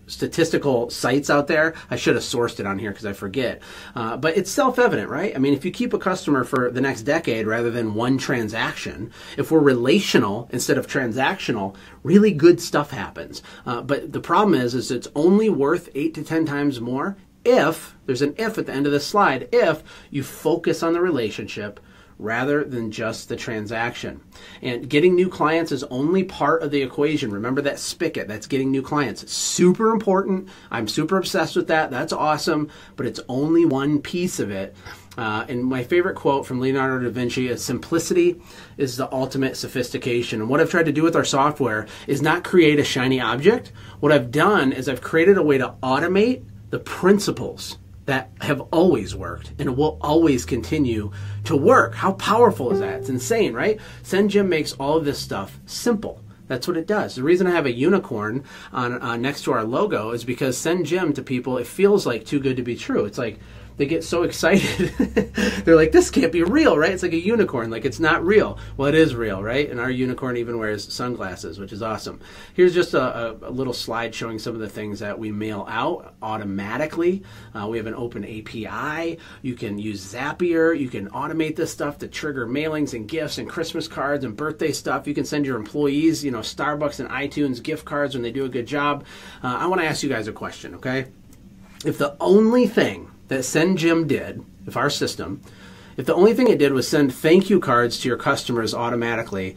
statistical sites out there. I should have sourced it on here because I forget. But it's self-evident, right? I mean, if you keep a customer for the next decade rather than one transaction, if we're relational instead of transactional, really good stuff happens. But the problem is it's only worth 8 to 10 times more if, there's an if at the end of this slide, if you focus on the relationship rather than just the transaction. And getting new clients is only part of the equation. Remember that spigot, that's getting new clients. It's super important. I'm super obsessed with that. That's awesome, but it's only one piece of it. And my favorite quote from Leonardo da Vinci is, simplicity is the ultimate sophistication. And what I've tried to do with our software is not create a shiny object. What I've done is I've created a way to automate the principles that have always worked and will always continue to work. How powerful is that? It's insane, right? SendJim makes all of this stuff simple. That's what it does. The reason I have a unicorn on next to our logo is because SendJim to people, it feels like too good to be true. It's like they get so excited. They're like, this can't be real, right? It's like a unicorn, like it's not real. Well, it is real, right? And our unicorn even wears sunglasses, which is awesome. Here's just a little slide showing some of the things that we mail out automatically. We have an open API. You can use Zapier. You can automate this stuff to trigger mailings and gifts and Christmas cards and birthday stuff. You can send your employees, Starbucks and iTunes gift cards when they do a good job. I want to ask you guys a question, okay? If the only thing that SendJim did, if the only thing it did was send thank you cards to your customers automatically,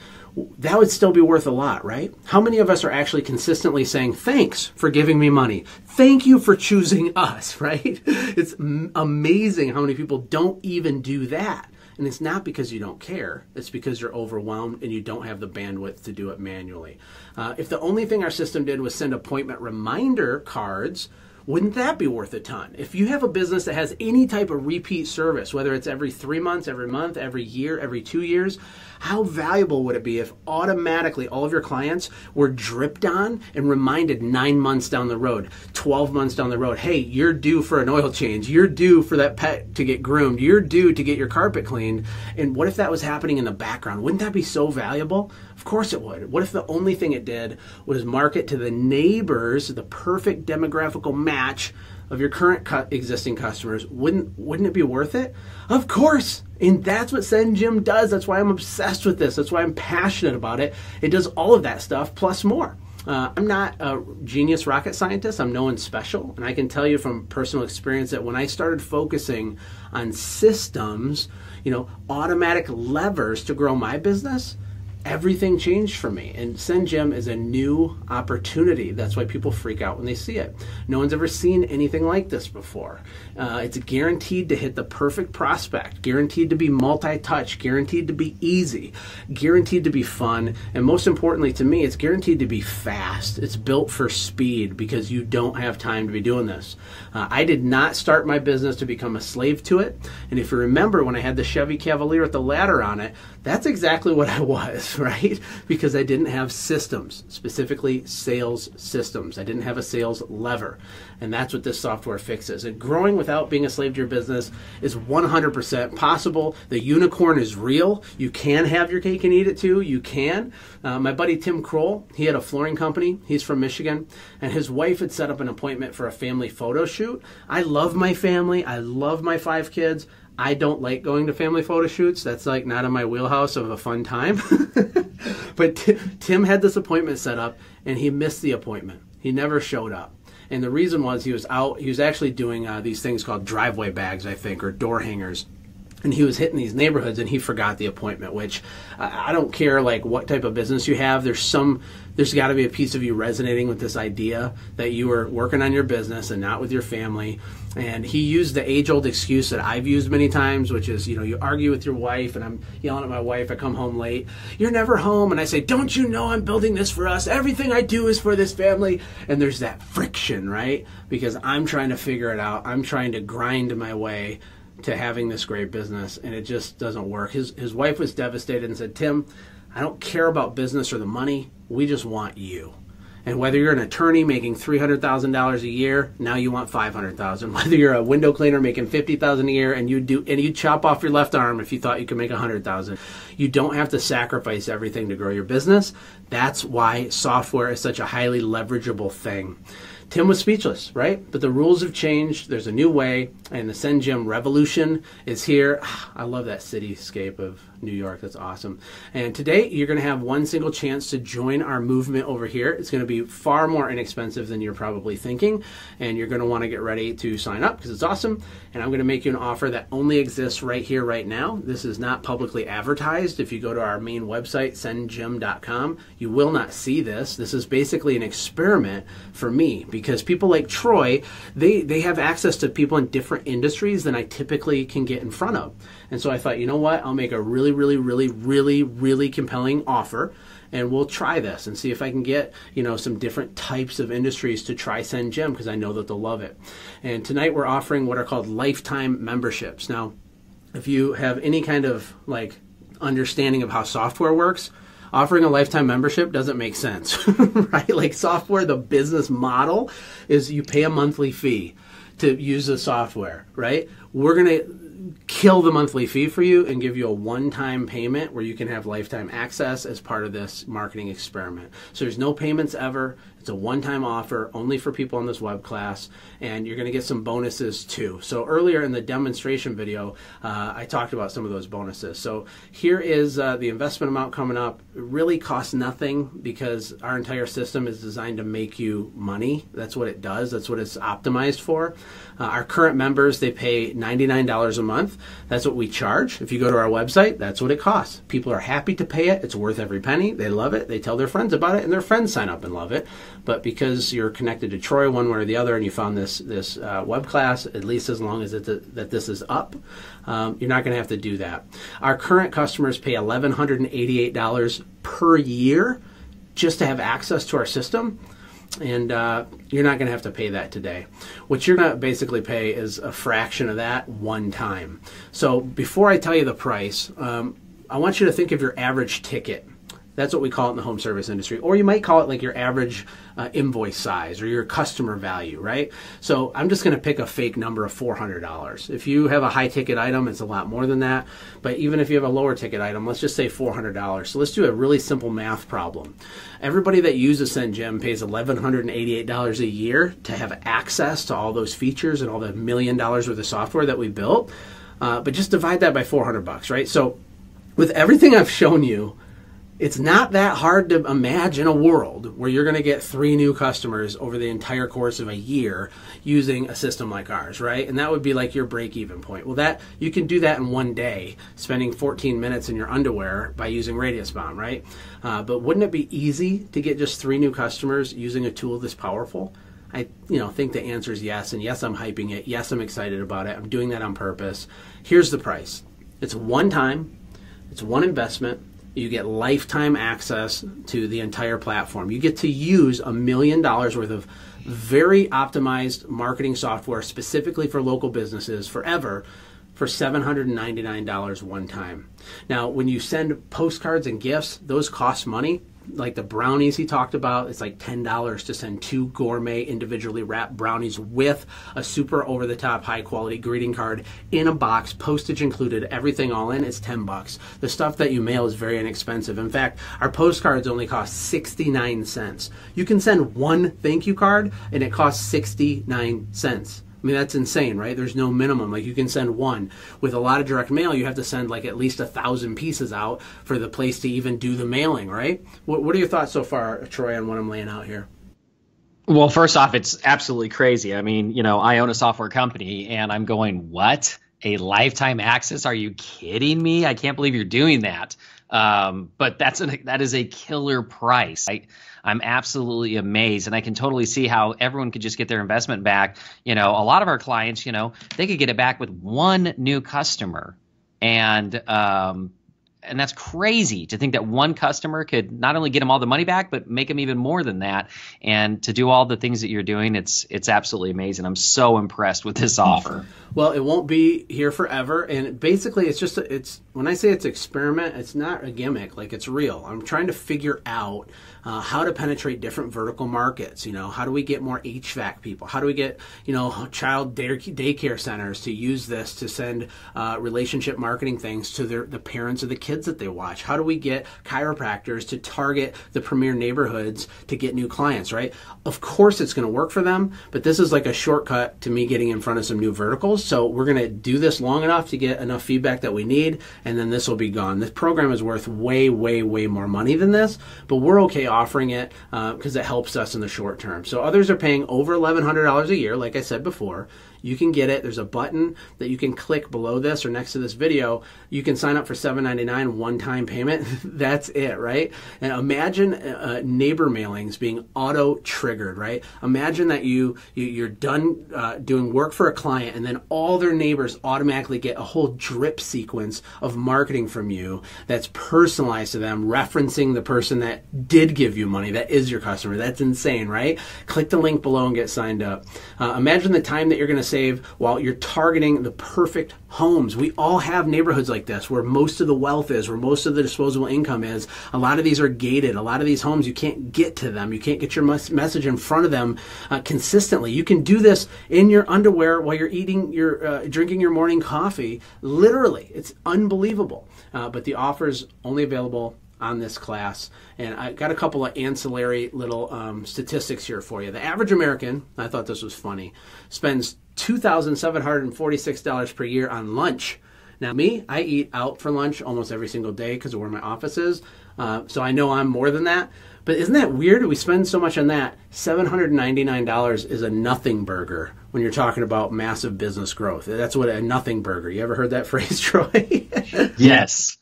that would still be worth a lot, right? How many of us are actually consistently saying, thanks for giving me money? Thank you for choosing us, right? It's amazing how many people don't even do that. And it's not because you don't care. It's because you're overwhelmed and you don't have the bandwidth to do it manually. If the only thing our system did was send appointment reminder cards, wouldn't that be worth a ton? If you have a business that has any type of repeat service, whether it's every 3 months, every month, every year, every 2 years, how valuable would it be if automatically all of your clients were dripped on and reminded 9 months down the road, 12 months down the road, hey, you're due for an oil change, you're due for that pet to get groomed, you're due to get your carpet cleaned. And what if that was happening in the background? Wouldn't that be so valuable? Of course it would. What if the only thing it did was market to the neighbors the perfect demographical match of your current existing customers? Wouldn't it be worth it? Of course. And that's what SendJim does. That's why I'm obsessed with this. That's why I'm passionate about it. It does all of that stuff plus more. I'm not a genius rocket scientist. I'm no one special. And I can tell you from personal experience that when I started focusing on systems, automatic levers to grow my business, everything changed for me. And SendJim is a new opportunity. That's why people freak out when they see it. No one's ever seen anything like this before. It's guaranteed to hit the perfect prospect, guaranteed to be multi-touch, guaranteed to be easy, guaranteed to be fun, and most importantly to me, it's guaranteed to be fast. It's built for speed because you don't have time to be doing this. I did not start my business to become a slave to it. And if you remember when I had the Chevy Cavalier with the ladder on it, that's exactly what I was, right? Because I didn't have systems, specifically sales systems. I didn't have a sales lever. And that's what this software fixes. And growing without being a slave to your business is 100% possible. The unicorn is real. You can have your cake and eat it too. You can. My buddy Tim Kroll, he had a flooring company. He's from Michigan. And his wife had set up an appointment for a family photo shoot. I love my family. I love my 5 kids. I don't like going to family photo shoots. That's like not in my wheelhouse of a fun time. But Tim had this appointment set up and he missed the appointment. He never showed up. And the reason was he was out. He was actually doing these things called driveway bags, I think, or door hangers. And he was hitting these neighborhoods and he forgot the appointment, which I don't care like what type of business you have. There's got to be a piece of you resonating with this idea that you were working on your business and not with your family. And he used the age-old excuse that I've used many times, which is, you argue with your wife, and I'm yelling at my wife, I come home late, you're never home, and I say, don't you know I'm building this for us? Everything I do is for this family. And there's that friction, right? Because I'm trying to figure it out. I'm trying to grind my way to having this great business, and it just doesn't work. His wife was devastated and said, Tim, I don't care about business or the money. We just want you. And whether you're an attorney making $300,000 a year, now you want $500,000. Whether you're a window cleaner making $50,000 a year and you chop off your left arm if you thought you could make $100,000, you don't have to sacrifice everything to grow your business. That's why software is such a highly leverageable thing. Tim was speechless, right? But the rules have changed. There's a new way, and the SendJim revolution is here. I love that cityscape of New York. That's awesome. And today, you're going to have one single chance to join our movement over here. It's going to be far more inexpensive than you're probably thinking, and you're going to want to get ready to sign up because it's awesome. And I'm going to make you an offer that only exists right here, right now. This is not publicly advertised. If you go to our main website, sendjim.com, you will not see this. This is basically an experiment for me because people like Troy, they have access to people in different industries than I typically can get in front of. And so I thought, you know what? I'll make a really compelling offer. and we'll try this and see if I can get, some different types of industries to try SendJim, because I know that they'll love it. And tonight we're offering what are called lifetime memberships. Now, if you have any kind of understanding of how software works, offering a lifetime membership doesn't make sense, right? Like software, the business model is you pay a monthly fee to use the software, right? We're going to kill the monthly fee for you and give you a one-time payment where you can have lifetime access as part of this marketing experiment. So there's no payments ever. It's a one-time offer only for people on this web class, and you're going to get some bonuses too. So earlier in the demonstration video, I talked about some of those bonuses. So here is the investment amount coming up. It really costs nothing because our entire system is designed to make you money. That's what it does. That's what it's optimized for. Our current members, they pay $99 a month. That's what we charge. If you go to our website, that's what it costs. People are happy to pay it. It's worth every penny. They love it. They tell their friends about it, and their friends sign up and love it. But because you're connected to Troy one way or the other, and you found this web class, at least as long as that this is up, you're not going to have to do that. Our current customers pay $1,188 per year just to have access to our system. And you're not going to have to pay that today. What you're going to basically pay is a fraction of that one time. So before I tell you the price, I want you to think of your average ticket. That's what we call it in the home service industry. Or you might call it like your average invoice size or your customer value, right? So I'm just going to pick a fake number of $400. If you have a high ticket item, it's a lot more than that. But even if you have a lower ticket item, let's just say $400. So let's do a really simple math problem. Everybody that uses SendJim pays $1,188 a year to have access to all those features and all the $1 million worth of software that we built. But just divide that by $400, right? So with everything I've shown you, it's not that hard to imagine a world where you're going to get 3 new customers over the entire course of a year using a system like ours, right? And that would be like your break-even point. Well, that you can do that in one day, spending 14 minutes in your underwear by using RadiusBound, right? But wouldn't it be easy to get just 3 new customers using a tool this powerful? I think the answer is yes, and yes, I'm hyping it. Yes, I'm excited about it. I'm doing that on purpose. Here's the price. It's one time. It's one investment. You get lifetime access to the entire platform. You get to use $1 million worth of very optimized marketing software specifically for local businesses forever for $799 one time. Now, when you send postcards and gifts, those cost money. Like the brownies he talked about, it's like $10 to send 2 gourmet individually wrapped brownies with a super over-the-top high-quality greeting card in a box, postage included, everything all in. It's $10. The stuff that you mail is very inexpensive. In fact, our postcards only cost 69 cents. You can send one thank you card and it costs 69 cents. I mean, that's insane, right? There's no minimum. Like, you can send one. With a lot of direct mail, you have to send like at least 1,000 pieces out for the place to even do the mailing, right? What are your thoughts so far, Troy, on what I'm laying out here? Well, first off, it's absolutely crazy. I mean, I own a software company and I'm going, what? A lifetime access? Are you kidding me? I can't believe you're doing that. But that is a killer price. I'm absolutely amazed, and I can totally see how everyone could just get their investment back. A lot of our clients, they could get it back with one new customer, and that's crazy to think that one customer could not only get them all the money back, but make them even more than that. And to do all the things that you're doing, it's absolutely amazing. I'm so impressed with this offer. Well, it won't be here forever, and basically, it's when I say it's experiment, it's not a gimmick. Like, it's real. I'm trying to figure out how to penetrate different vertical markets. How do we get more HVAC people? How do we get child daycare centers to use this to send relationship marketing things to the parents of the kids that they watch? How do we get chiropractors to target the premier neighborhoods to get new clients? Right? Of course, it's going to work for them, but this is like a shortcut to me getting in front of some new verticals. So we're going to do this long enough to get enough feedback that we need, and then this will be gone. This program is worth way, way, way more money than this, but we're okay offering it because it helps us in the short term. So others are paying over $1,100 a year, like I said before. you can get it. There's a button that you can click below this or next to this video. You can sign up for $7.99 one-time payment. That's it, right? And imagine neighbor mailings being auto-triggered, right? Imagine that you're done doing work for a client, and then all their neighbors automatically get a whole drip sequence of marketing from you that's personalized to them, referencing the person that did give you money, that is your customer. That's insane, right? Click the link below and get signed up. Imagine the time that you're going to save while you're targeting the perfect homes. We all have neighborhoods like this where most of the wealth is, where most of the disposable income is. A lot of these are gated. A lot of these homes, you can't get to them. You can't get your message in front of them consistently. You can do this in your underwear while you're eating drinking your morning coffee. Literally, it's unbelievable. But the offer is only available on this class. And I got a couple of ancillary little statistics here for you. The average American, I thought this was funny, spends $2,746 per year on lunch. Now me, I eat out for lunch almost every single day because of where my office is. So I know I'm more than that. But isn't that weird? We spend so much on that. $799 is a nothing burger when you're talking about massive business growth. That's what a nothing burger. You ever heard that phrase, Troy? Yes,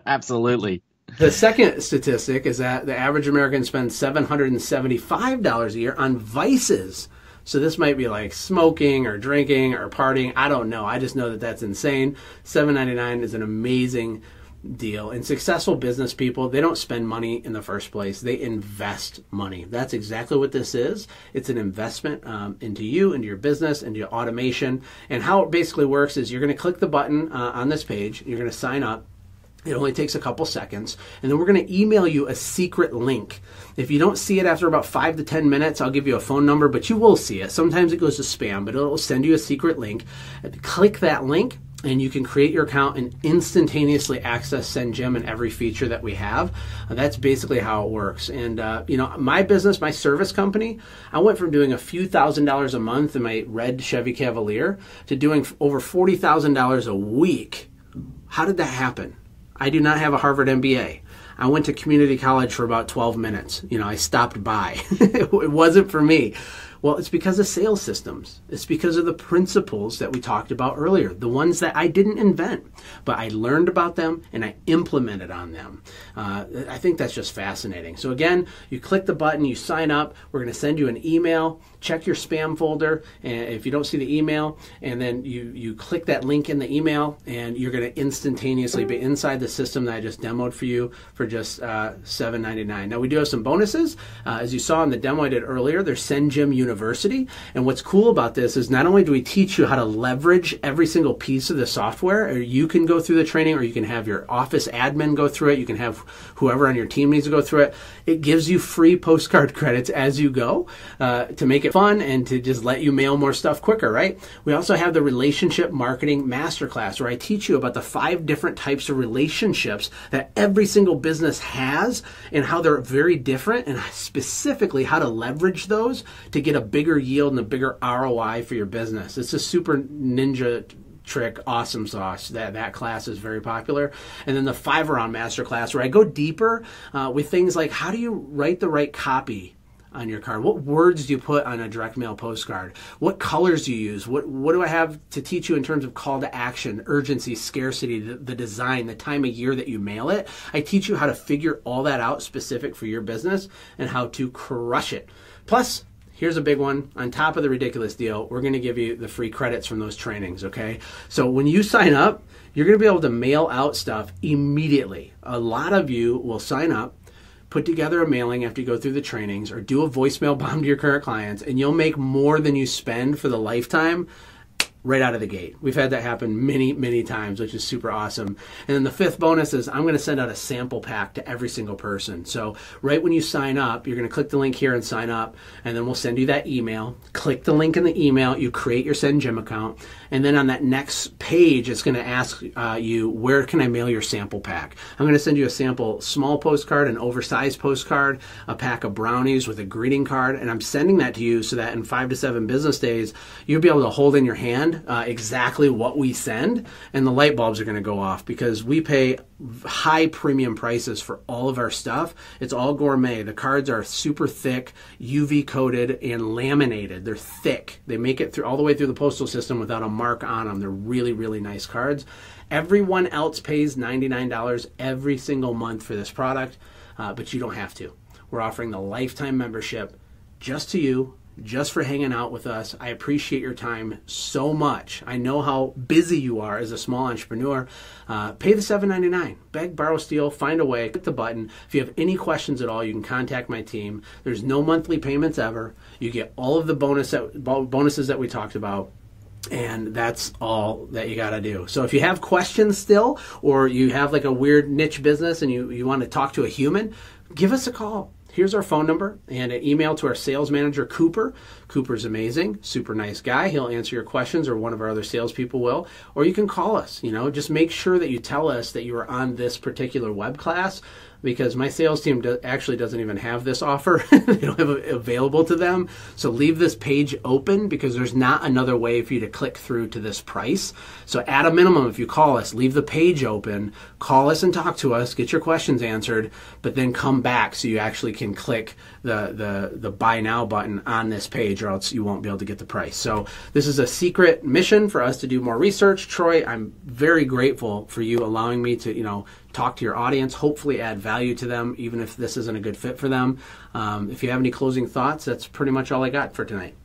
absolutely. The second statistic is that the average American spends $775 a year on vices. So this might be like smoking or drinking or partying. I don't know. I just know that that's insane. $7.99 is an amazing deal. And successful business people, they don't spend money in the first place. They invest money. That's exactly what this is. It's an investment into you, into your business, into your automation. And how it basically works is you're going to click the button on this page. You're going to sign up. It only takes a couple seconds, and then we're going to email you a secret link. If you don't see it after about 5 to 10 minutes, I'll give you a phone number, but you will see it. Sometimes it goes to spam, but it'll send you a secret link. Click that link, and you can create your account and instantaneously access SendJim and every feature that we have. That's basically how it works. And my business, my service company, I went from doing a few $1,000s a month in my red Chevy Cavalier to doing over $40,000 a week. How did that happen? I do not have a Harvard MBA. I went to community college for about 12 minutes. I stopped by. It wasn't for me. Well, it's because of sales systems. It's because of the principles that we talked about earlier, the ones that I didn't invent, but I learned about them and I implemented on them. I think that's just fascinating. So again, you click the button, you sign up. We're going to send you an email. Check your spam folder, and if you don't see the email, and then you click that link in the email, and you're going to instantaneously be inside the system that I just demoed for you for just $7.99. Now we do have some bonuses. As you saw in the demo I did earlier, there's SendJim University, and what's cool about this is not only do we teach you how to leverage every single piece of the software, or you can go through the training, or you can have your office admin go through it, you can have whoever on your team needs to go through it. It gives you free postcard credits as you go to make it fun and to just let you mail more stuff quicker, right? We also have the Relationship Marketing Masterclass, where I teach you about the 5 different types of relationships that every single business has and how they're very different, and specifically how to leverage those to get a bigger yield and a bigger ROI for your business. It's a super ninja trick, awesome sauce. That class is very popular. And then the 5-round masterclass, where I go deeper with things like, how do you write the right copy on your card? What words do you put on a direct mail postcard? What colors do you use? What do I have to teach you in terms of call to action, urgency, scarcity, the design, the time of year that you mail it? I teach you how to figure all that out specific for your business and how to crush it. Plus, here's a big one. On top of the ridiculous deal, we're going to give you the free credits from those trainings, okay? So when you sign up, you're going to be able to mail out stuff immediately. A lot of you will sign up, put together a mailing after you go through the trainings, or do a voicemail bomb to your current clients, and you'll make more than you spend for the lifetime right out of the gate. We've had that happen many, many times, which is super awesome. And then the 5th bonus is I'm going to send out a sample pack to every single person. So right when you sign up, you're going to click the link here and sign up, and then we'll send you that email. Click the link in the email, you create your SendJim account, and then on that next page, it's going to ask you, where can I mail your sample pack? I'm going to send you a sample small postcard, an oversized postcard, a pack of brownies with a greeting card, and I'm sending that to you so that in 5 to 7 business days, you'll be able to hold in your hand understand exactly what we send, and the light bulbs are going to go off because we pay high premium prices for all of our stuff. It's all gourmet. The cards are super thick, UV coated, and laminated. They're thick. They make it through all the way through the postal system without a mark on them. They're really, really nice cards. Everyone else pays $99 every single month for this product, but you don't have to. We're offering the lifetime membership just to you, just for hanging out with us. I appreciate your time so much. I know how busy you are as a small entrepreneur. Pay the $7.99. Beg, borrow, steal, find a way. Click the button. If you have any questions at all, you can contact my team. There's no monthly payments ever. You get all of the bonuses that we talked about. And that's all that you got to do. So if you have questions still, or you have like a weird niche business and you want to talk to a human, give us a call. Here's our phone number and an email to our sales manager, Cooper. Cooper's amazing, super nice guy. He'll answer your questions, or one of our other salespeople will. Or you can call us. Just make sure that you tell us that you are on this particular web class, because my sales team actually doesn't even have this offer. They don't have it available to them. So leave this page open, because there's not another way for you to click through to this price. So at a minimum, if you call us, leave the page open, call us and talk to us, get your questions answered, but then come back so you actually can click the buy now button on this page, or else you won't be able to get the price. So this is a secret mission for us to do more research. Troy, I'm very grateful for you allowing me to, talk to your audience, hopefully add value to them, even if this isn't a good fit for them. If you have any closing thoughts, that's pretty much all I got for tonight.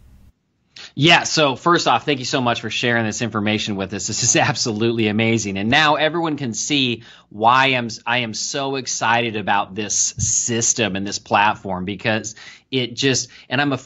Yeah, so first off, thank you so much for sharing this information with us. This is absolutely amazing. And now everyone can see why I am so excited about this system and this platform, because it just, and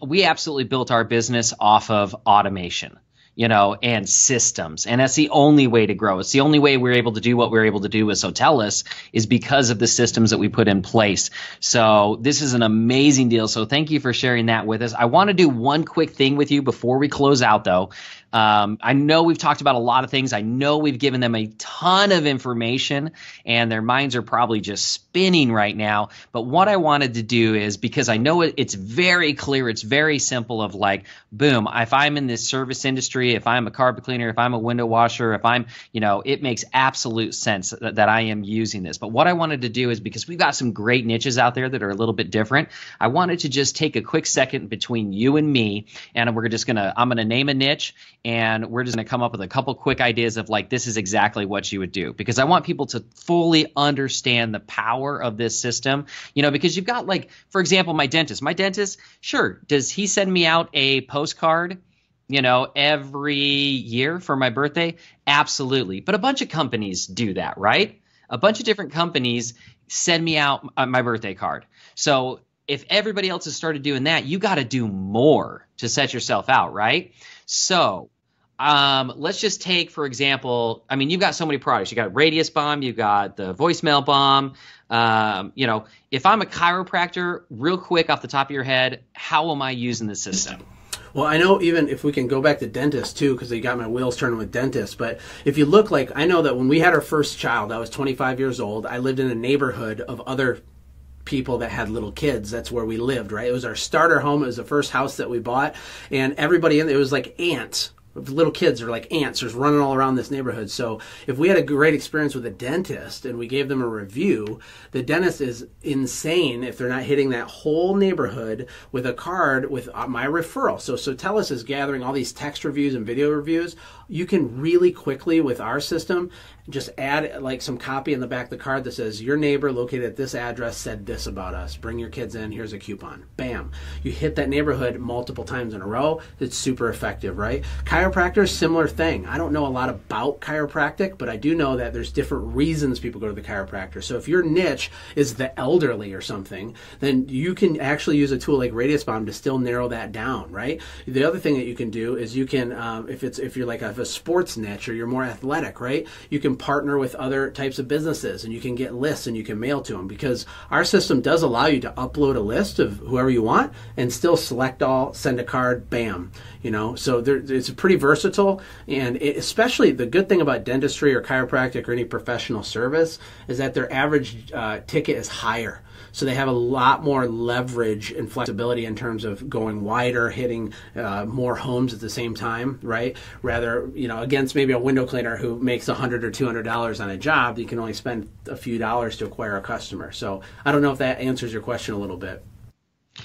we absolutely built our business off of automation, and systems. And that's the only way to grow. It's the only way we're able to do what we're able to do with Sotellus, is because of the systems that we put in place. So this is an amazing deal. So thank you for sharing that with us. I want to do one quick thing with you before we close out, though. I know we've talked about a lot of things. I know we've given them a ton of information, and their minds are probably just spinning right now. But what I wanted to do is, because I know it's very clear, it's very simple, of like, boom, if I'm in this service industry, if I'm a carpet cleaner, if I'm a window washer, if I'm, it makes absolute sense that I am using this. But what I wanted to do is, because we've got some great niches out there that are a little bit different, I wanted to just take a quick second between you and me, and I'm going to name a niche, and we're just going to come up with a couple quick ideas of like, this is exactly what you would do, because I want people to fully understand the power of this system, because you've got, like, for example, my dentist, sure, does he send me out a postcard, every year for my birthday? Absolutely. But a bunch of companies do that, right? A bunch of different companies send me out my birthday card. So if everybody else has started doing that, you got to do more to set yourself out, right? So let's just take, for example, you've got so many products. You got Radius Bomb, you've got the voicemail bomb. If I'm a chiropractor, real quick off the top of your head, how am I using the system? Well, I know, even if we can go back to dentists too, because they got my wheels turning with dentists. But if you look, like, I know that when we had our first child, I was 25 years old. I lived in a neighborhood of other people that had little kids. That's where we lived, right? It was our starter home. It was the first house that we bought, and everybody in there, it was like ants. Little kids are like ants just running all around this neighborhood. So if we had a great experience with a dentist and we gave them a review, the dentist is insane if they're not hitting that whole neighborhood with a card with my referral. So Sotellus is gathering all these text reviews and video reviews. You can really quickly, with our system, just add like some copy in the back of the card that says, your neighbor located at this address said this about us. Bring your kids in. Here's a coupon. Bam. You hit that neighborhood multiple times in a row. It's super effective, right? Chiropractors, similar thing. I don't know a lot about chiropractic, but I do know that there's different reasons people go to the chiropractor. So if your niche is the elderly or something, then you can actually use a tool like Radius Bomb to still narrow that down, right? The other thing that you can do is you can, if you're like a sports niche or you're more athletic, right? You can partner with other types of businesses, and you can get lists and you can mail to them, because our system does allow you to upload a list of whoever you want and still select all, send a card, bam. So it's a pretty pretty versatile, and especially the good thing about dentistry or chiropractic or any professional service is that their average ticket is higher. So they have a lot more leverage and flexibility in terms of going wider, hitting more homes at the same time, right? Rather, against maybe a window cleaner who makes $100 or $200 on a job, you can only spend a few dollars to acquire a customer. So I don't know if that answers your question a little bit.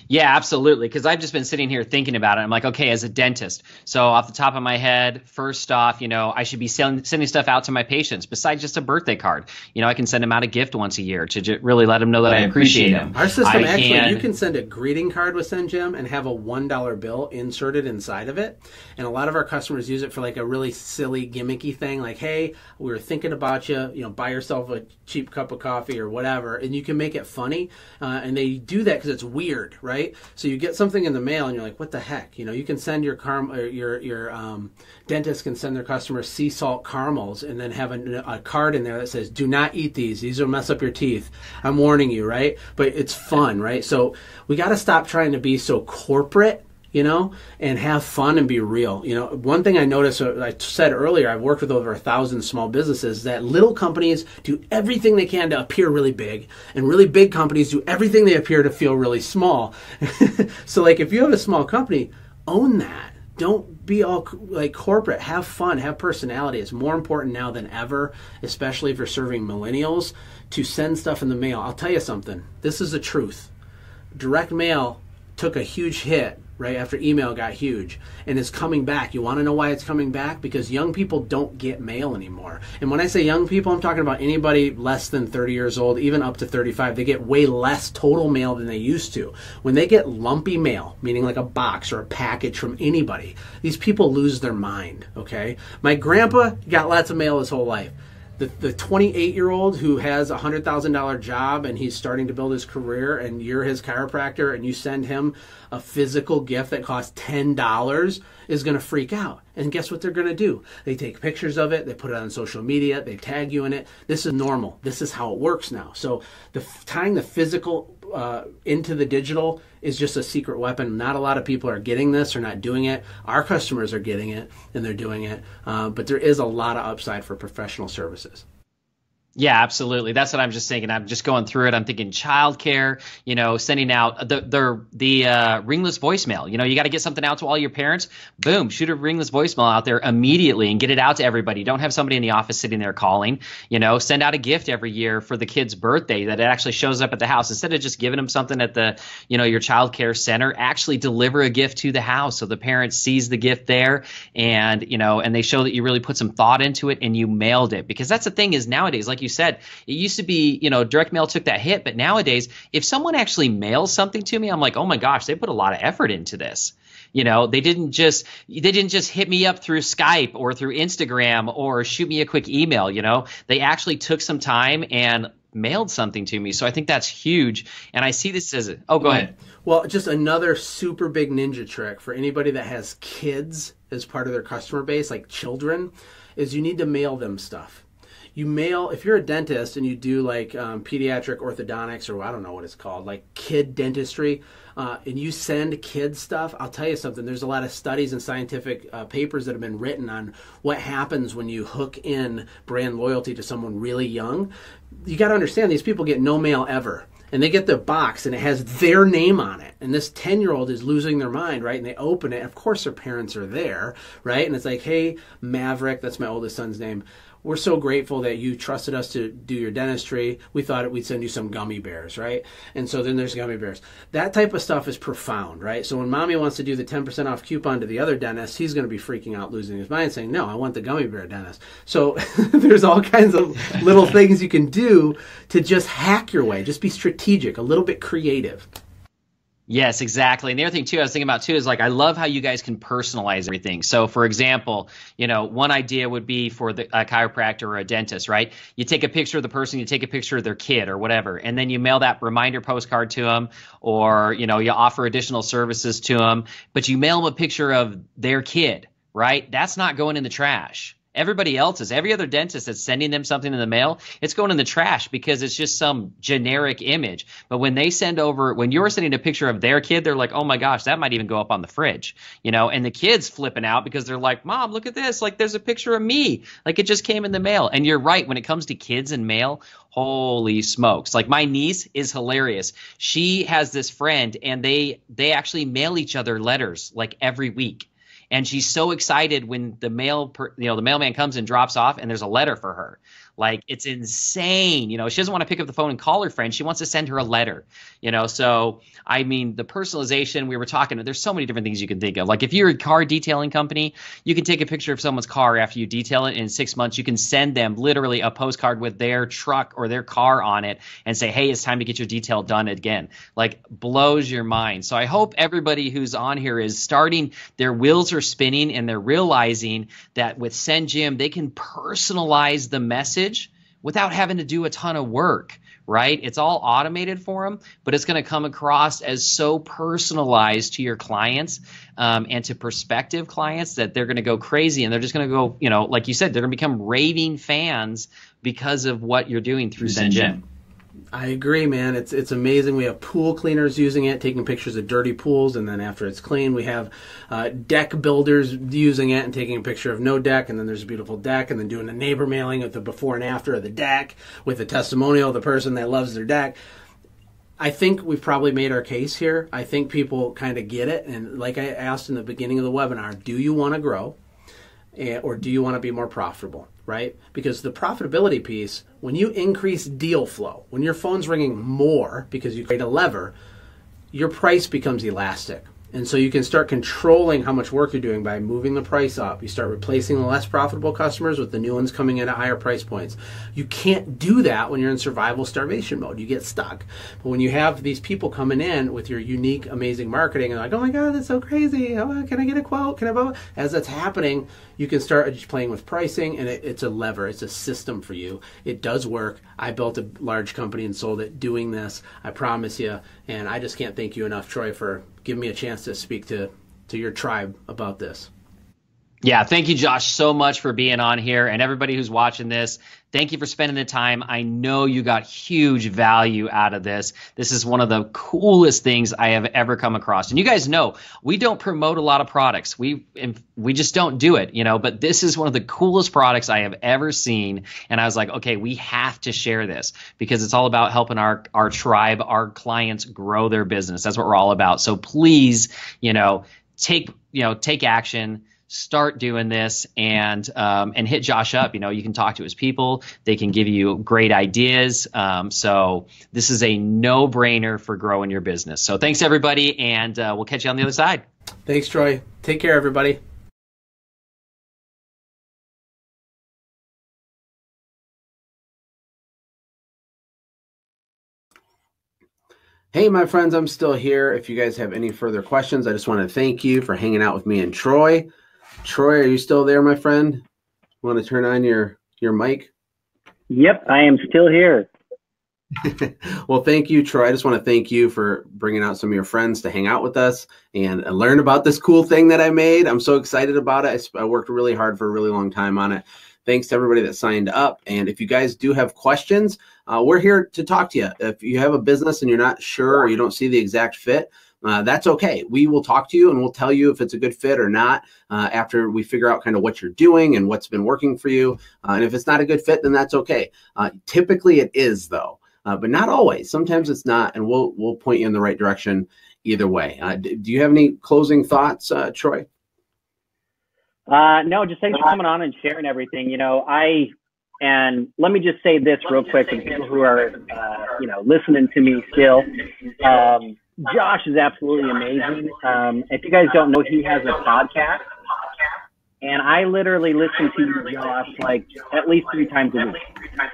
Yeah, absolutely. Because I've just been sitting here thinking about it. I'm like, okay, as a dentist, so off the top of my head, first off, I should be sending stuff out to my patients besides just a birthday card. I can send them out a gift once a year to really let them know that I appreciate them. Our system you can send a greeting card with SendJim and have a $1 bill inserted inside of it. And a lot of our customers use it for like a really silly, gimmicky thing, like, hey, we were thinking about you. Buy yourself a cheap cup of coffee or whatever, and you can make it funny. And they do that because it's weird, right? So you get something in the mail and you're like, what the heck? You can send your dentist can send their customers sea salt caramels and then have a card in there that says, do not eat these. These will mess up your teeth. I'm warning you, right? But it's fun, right? So we got to stop trying to be so corporate, and have fun and be real. One thing I noticed, I said earlier, I've worked with over 1,000 small businesses, that little companies do everything they can to appear really big, and really big companies do everything they appear to feel really small. So like if you have a small company, own that. Don't be all like corporate. Have fun, have personality. It's more important now than ever, especially if you're serving millennials, to send stuff in the mail. I'll tell you something. This is the truth. Direct mail took a huge hit right after email got huge, and it's coming back. You want to know why it's coming back? Because young people don't get mail anymore. And when I say young people, I'm talking about anybody less than 30 years old, even up to 35. They get way less total mail than they used to. When they get lumpy mail, meaning like a box or a package from anybody, these people lose their mind, okay? My grandpa got lots of mail his whole life. The 28-year-old who has a $100,000 job and he's starting to build his career, and you're his chiropractor and you send him a physical gift that costs $10, is going to freak out. And guess what they're going to do? They take pictures of it, they put it on social media, they tag you in it. This is normal. This is how it works now. So tying the physical into the digital is just a secret weapon. Not a lot of people are getting this or not doing it. Our customers are getting it and they're doing it. But there is a lot of upside for professional services. Yeah, absolutely. That's what I'm just thinking. I'm just going through it. I'm thinking childcare, sending out the ringless voicemail. You got to get something out to all your parents. Boom, shoot a ringless voicemail out there immediately and get it out to everybody. Don't have somebody in the office sitting there calling. Send out a gift every year for the kid's birthday that it actually shows up at the house. Instead of just giving them something at the, your childcare center, actually deliver a gift to the house so the parent sees the gift there, and and they show that you really put some thought into it and you mailed it. Because that's the thing is nowadays, like you said, it used to be, direct mail took that hit, but nowadays, if someone actually mails something to me, I'm like, oh my gosh, they put a lot of effort into this. They didn't just hit me up through Skype or through Instagram or shoot me a quick email. They actually took some time and mailed something to me. So I think that's huge. And I see this as go ahead. Well, just another super big ninja trick for anybody that has kids as part of their customer base, like children, is you need to mail them stuff. You mail, if you're a dentist and you do like pediatric orthodontics, or I don't know what it's called, like kid dentistry, and you send kids stuff, I'll tell you something, there's a lot of studies and scientific papers that have been written on what happens when you hook in brand loyalty to someone really young. You got to understand, these people get no mail ever. And they get the box and it has their name on it. And this 10-year-old is losing their mind, right? And they open it. Of course, their parents are there, right? And it's like, hey, Maverick, that's my oldest son's name. We're so grateful that you trusted us to do your dentistry. We thought we'd send you some gummy bears, right? And so then there's gummy bears. That type of stuff is profound, right? So when mommy wants to do the 10% off coupon to the other dentist, he's going to be freaking out, losing his mind, saying, no, I want the gummy bear dentist. So there's all kinds of little things you can do to just hack your way. Just be strategic, a little bit creative. Yes, exactly. And the other thing too, I was thinking about too, is like, I love how you guys can personalize everything. So for example, one idea would be for a chiropractor or a dentist, right? You take a picture of the person, you take a picture of their kid or whatever, and then you mail that reminder postcard to them, or, you offer additional services to them, but you mail them a picture of their kid, right? That's not going in the trash. Everybody else's, every other dentist that's sending them something in the mail, it's going in the trash because it's just some generic image. But when they send over, when you're sending a picture of their kid, they're like, oh my gosh, that might even go up on the fridge, you know, and the kid's flipping out because they're like, Mom, look at this. Like, there's a picture of me. Like, it just came in the mail. And you're right. When it comes to kids and mail, holy smokes. Like, my niece is hilarious. She has this friend and they actually mail each other letters like every week. And she's so excited when the mailman comes and drops off and there's a letter for her. Like, it's insane. You know, she doesn't want to pick up the phone and call her friend. She wants to send her a letter, you know? So, I mean, the personalization we were talking, there's so many different things you can think of. Like, if you're a car detailing company, you can take a picture of someone's car after you detail it. In 6 months, you can send them literally a postcard with their truck or their car on it and say, hey, it's time to get your detail done again. Like, blows your mind. So I hope everybody who's on here is starting, their wheels are spinning and they're realizing that with SendJim, they can personalize the message without having to do a ton of work, right? It's all automated for them, but it's going to come across as so personalized to your clients and to prospective clients that they're going to go crazy and they're just going to go, you know, like you said, they're going to become raving fans because of what you're doing through SendJim. I agree, man. It's amazing. We have pool cleaners using it, taking pictures of dirty pools, and then after it's clean, we have deck builders using it and taking a picture of no deck, and then there's a beautiful deck, and then doing a neighbor mailing of the before and after of the deck with a testimonial of the person that loves their deck. I think we've probably made our case here. I think people kind of get it, and like I asked in the beginning of the webinar, do you want to grow or do you want to be more profitable? Right? Because the profitability piece, when you increase deal flow, when your phone's ringing more because you create a lever, your price becomes elastic. And so you can start controlling how much work you're doing by moving the price up. You start replacing the less profitable customers with the new ones coming in at higher price points. You can't do that when you're in survival starvation mode. You get stuck. But when you have these people coming in with your unique, amazing marketing and like, oh my God, that's so crazy. Oh, can I get a quote? Can I vote? As that's happening, you can start just playing with pricing, and it's a lever. It's a system for you. It does work. I built a large company and sold it doing this. I promise you. And I just can't thank you enough, Troy, for giving me a chance to speak to your tribe about this. Yeah, thank you, Josh, so much for being on here. And everybody who's watching this, thank you for spending the time. I know you got huge value out of this. This is one of the coolest things I have ever come across. And you guys know, we don't promote a lot of products. We just don't do it, you know, but this is one of the coolest products I have ever seen. And I was like, okay, we have to share this because it's all about helping our tribe, our clients grow their business. That's what we're all about. So please, take action. Start doing this and hit Josh up. You can talk to his people. They can give you great ideas. So this is a no-brainer for growing your business. So thanks, everybody, and we'll catch you on the other side. Thanks, Troy. Take care, everybody. Hey, my friends, I'm still here. If you guys have any further questions, I just want to thank you for hanging out with me and Troy. Troy, are you still there, my friend? Want to turn on your mic? Yep, I am still here. Well, thank you, Troy. I just want to thank you for bringing out some of your friends to hang out with us and learn about this cool thing that I made. I'm so excited about it. I worked really hard for a really long time on it. Thanks to everybody that signed up. And if you guys do have questions, we're here to talk to you. If you have a business and you're not sure or you don't see the exact fit, that's okay. We will talk to you and we'll tell you if it's a good fit or not after we figure out kind of what you're doing and what's been working for you. And if it's not a good fit, then that's okay. Typically it is, though, but not always. Sometimes it's not, and we'll point you in the right direction either way. Do you have any closing thoughts, Troy? No, just thanks for coming on and sharing everything. And let me just say this real quick to people who are, listening to me still. Josh is absolutely amazing. If you guys don't know, he has a podcast, and I literally listen to Josh like at least 3 times a week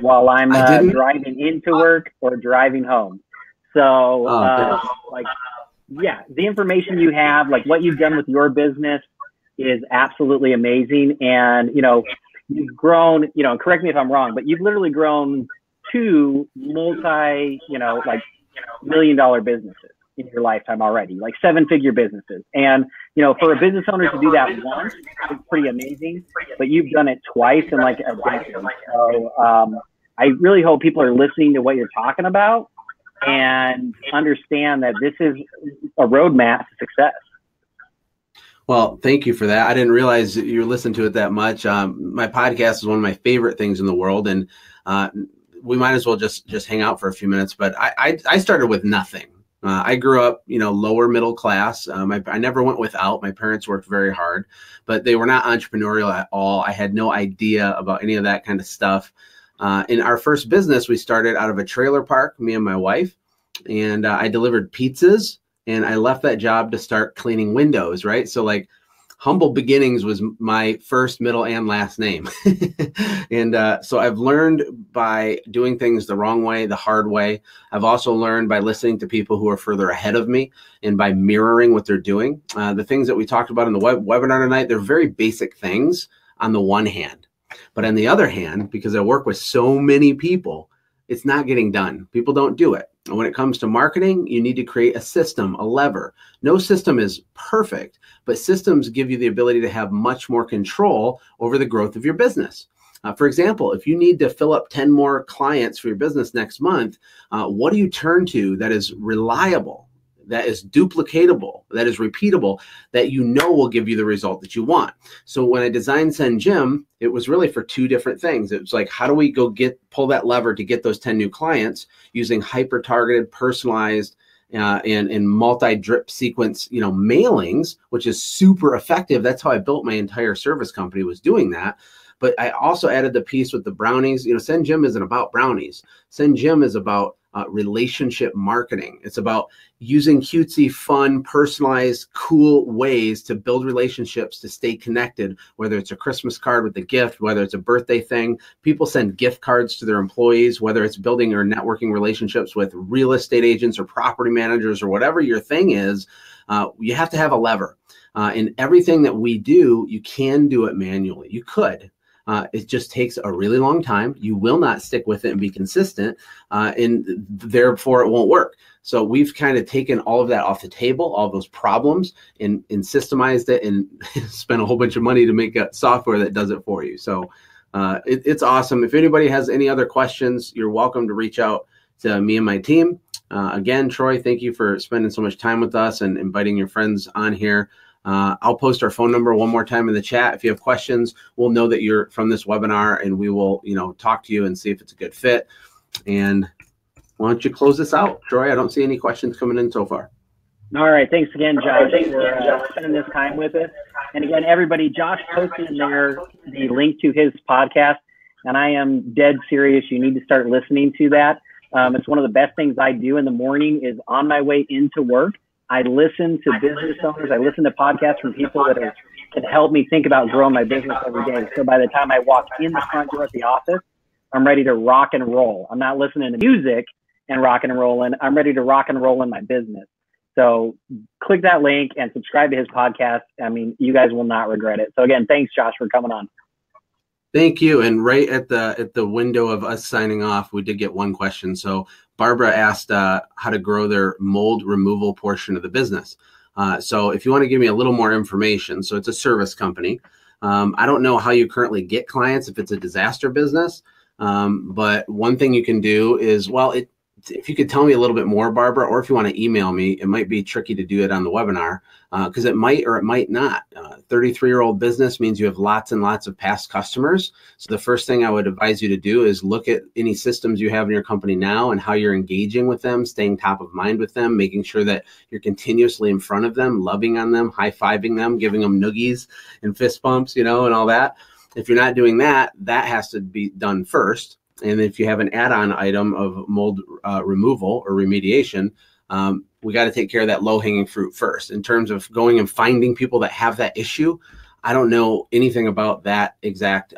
while I'm driving into work or driving home. So, the information you have, like what you've done with your business, is absolutely amazing. And you've grown. Correct me if I'm wrong, but you've literally grown 2 multi, $1 million businesses. in your lifetime already, like 7-figure businesses. And, you know, for a business owner to do that once is pretty amazing, but you've done it twice in like a decade. So I really hope people are listening to what you're talking about and understand that this is a roadmap to success. Well, thank you for that. I didn't realize you listened to it that much. My podcast is one of my favorite things in the world, and we might as well just hang out for a few minutes. But I started with nothing. I grew up, you know, lower middle class. I never went without. My parents worked very hard, but they were not entrepreneurial at all. I had no idea about any of that kind of stuff. In our first business, we started out of a trailer park, me and my wife, and I delivered pizzas. And I left that job to start cleaning windows, right? So like humble beginnings was my first, middle, and last name. And so I've learned by doing things the wrong way, the hard way. I've also learned by listening to people who are further ahead of me and by mirroring what they're doing. The things that we talked about in the webinar tonight, they're very basic things on the one hand. But on the other hand, because I work with so many people, it's not getting done. People don't do it. And when it comes to marketing, you need to create a system, a lever. No system is perfect, but systems give you the ability to have much more control over the growth of your business. For example, if you need to fill up 10 more clients for your business next month, what do you turn to that is reliable, that is duplicatable, that is repeatable, that you know will give you the result that you want? So when I designed Send Jim, it was really for two different things. It was like, how do we go pull that lever to get those 10 new clients using hyper-targeted, personalized, and multi-drip sequence, you know, mailings, which is super effective. That's how I built my entire service company, was doing that. But I also added the piece with the brownies. You know, Send Jim isn't about brownies. Send Jim is about relationship marketing. It's about using cutesy, fun, personalized, cool ways to build relationships, to stay connected, whether it's a Christmas card with a gift, whether it's a birthday thing. People send gift cards to their employees, whether it's building or networking relationships with real estate agents or property managers or whatever your thing is. You have to have a lever. In everything that we do, you can do it manually. You could. It just takes a really long time. You will not stick with it and be consistent, and therefore it won't work. So we've kind of taken all of that off the table, all those problems, and systemized it and spent a whole bunch of money to make a software that does it for you. So it's awesome. If anybody has any other questions, you're welcome to reach out to me and my team. Again, Troy, thank you for spending so much time with us and inviting your friends on here. I'll post our phone number one more time in the chat. If you have questions, we'll know that you're from this webinar, and we will, you know, talk to you and see if it's a good fit. And why don't you close this out, Troy? I don't see any questions coming in so far. All right. Thanks again, Josh, for spending this time with us. And again, everybody, Josh posted in there the link to his podcast, and I am dead serious. You need to start listening to that. It's one of the best things I do in the morning is on my way into work. I listen to business owners. I listen to podcasts from people that can help me think about growing my business every day. So by the time I walk in the front door at the office, I'm ready to rock and roll. I'm not listening to music and rock and roll, and I'm ready to rock and roll in my business. So click that link and subscribe to his podcast. I mean, you guys will not regret it. So again, thanks, Josh, for coming on. Thank you. And right at the window of us signing off, we did get one question. So Barbara asked how to grow their mold removal portion of the business. So if you want to give me a little more information, so it's a service company. I don't know how you currently get clients if it's a disaster business. But one thing you can do is, well, if you could tell me a little bit more, Barbara, or if you want to email me, it might be tricky to do it on the webinar because it might or it might not. 33-year-old business means you have lots and lots of past customers. So the first thing I would advise you to do is look at any systems you have in your company now and how you're engaging with them, staying top of mind with them, making sure that you're continuously in front of them, loving on them, high-fiving them, giving them noogies and fist bumps, you know, and all that. If you're not doing that, that has to be done first. And if you have an add-on item of mold removal or remediation, we got to take care of that low-hanging fruit first. In terms of going and finding people that have that issue, I don't know anything about that exact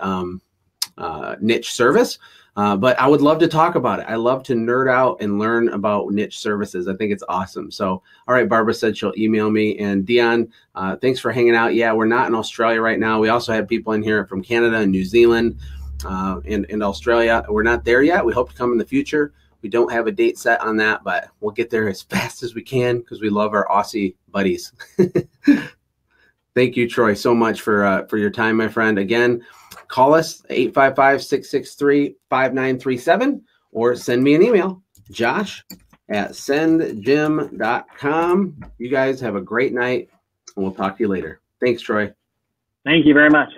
niche service, but I would love to talk about it. I love to nerd out and learn about niche services. I think it's awesome. So, all right, Barbara said she'll email me. And Dion, thanks for hanging out. Yeah, we're not in Australia right now. We also have people in here from Canada and New Zealand. In Australia. We're not there yet. We hope to come in the future. We don't have a date set on that, but we'll get there as fast as we can because we love our Aussie buddies. Thank you, Troy, so much for your time, my friend. Again, call us 855-663-5937 or send me an email, josh@sendjim.com. You guys have a great night, and we'll talk to you later. Thanks, Troy. Thank you very much.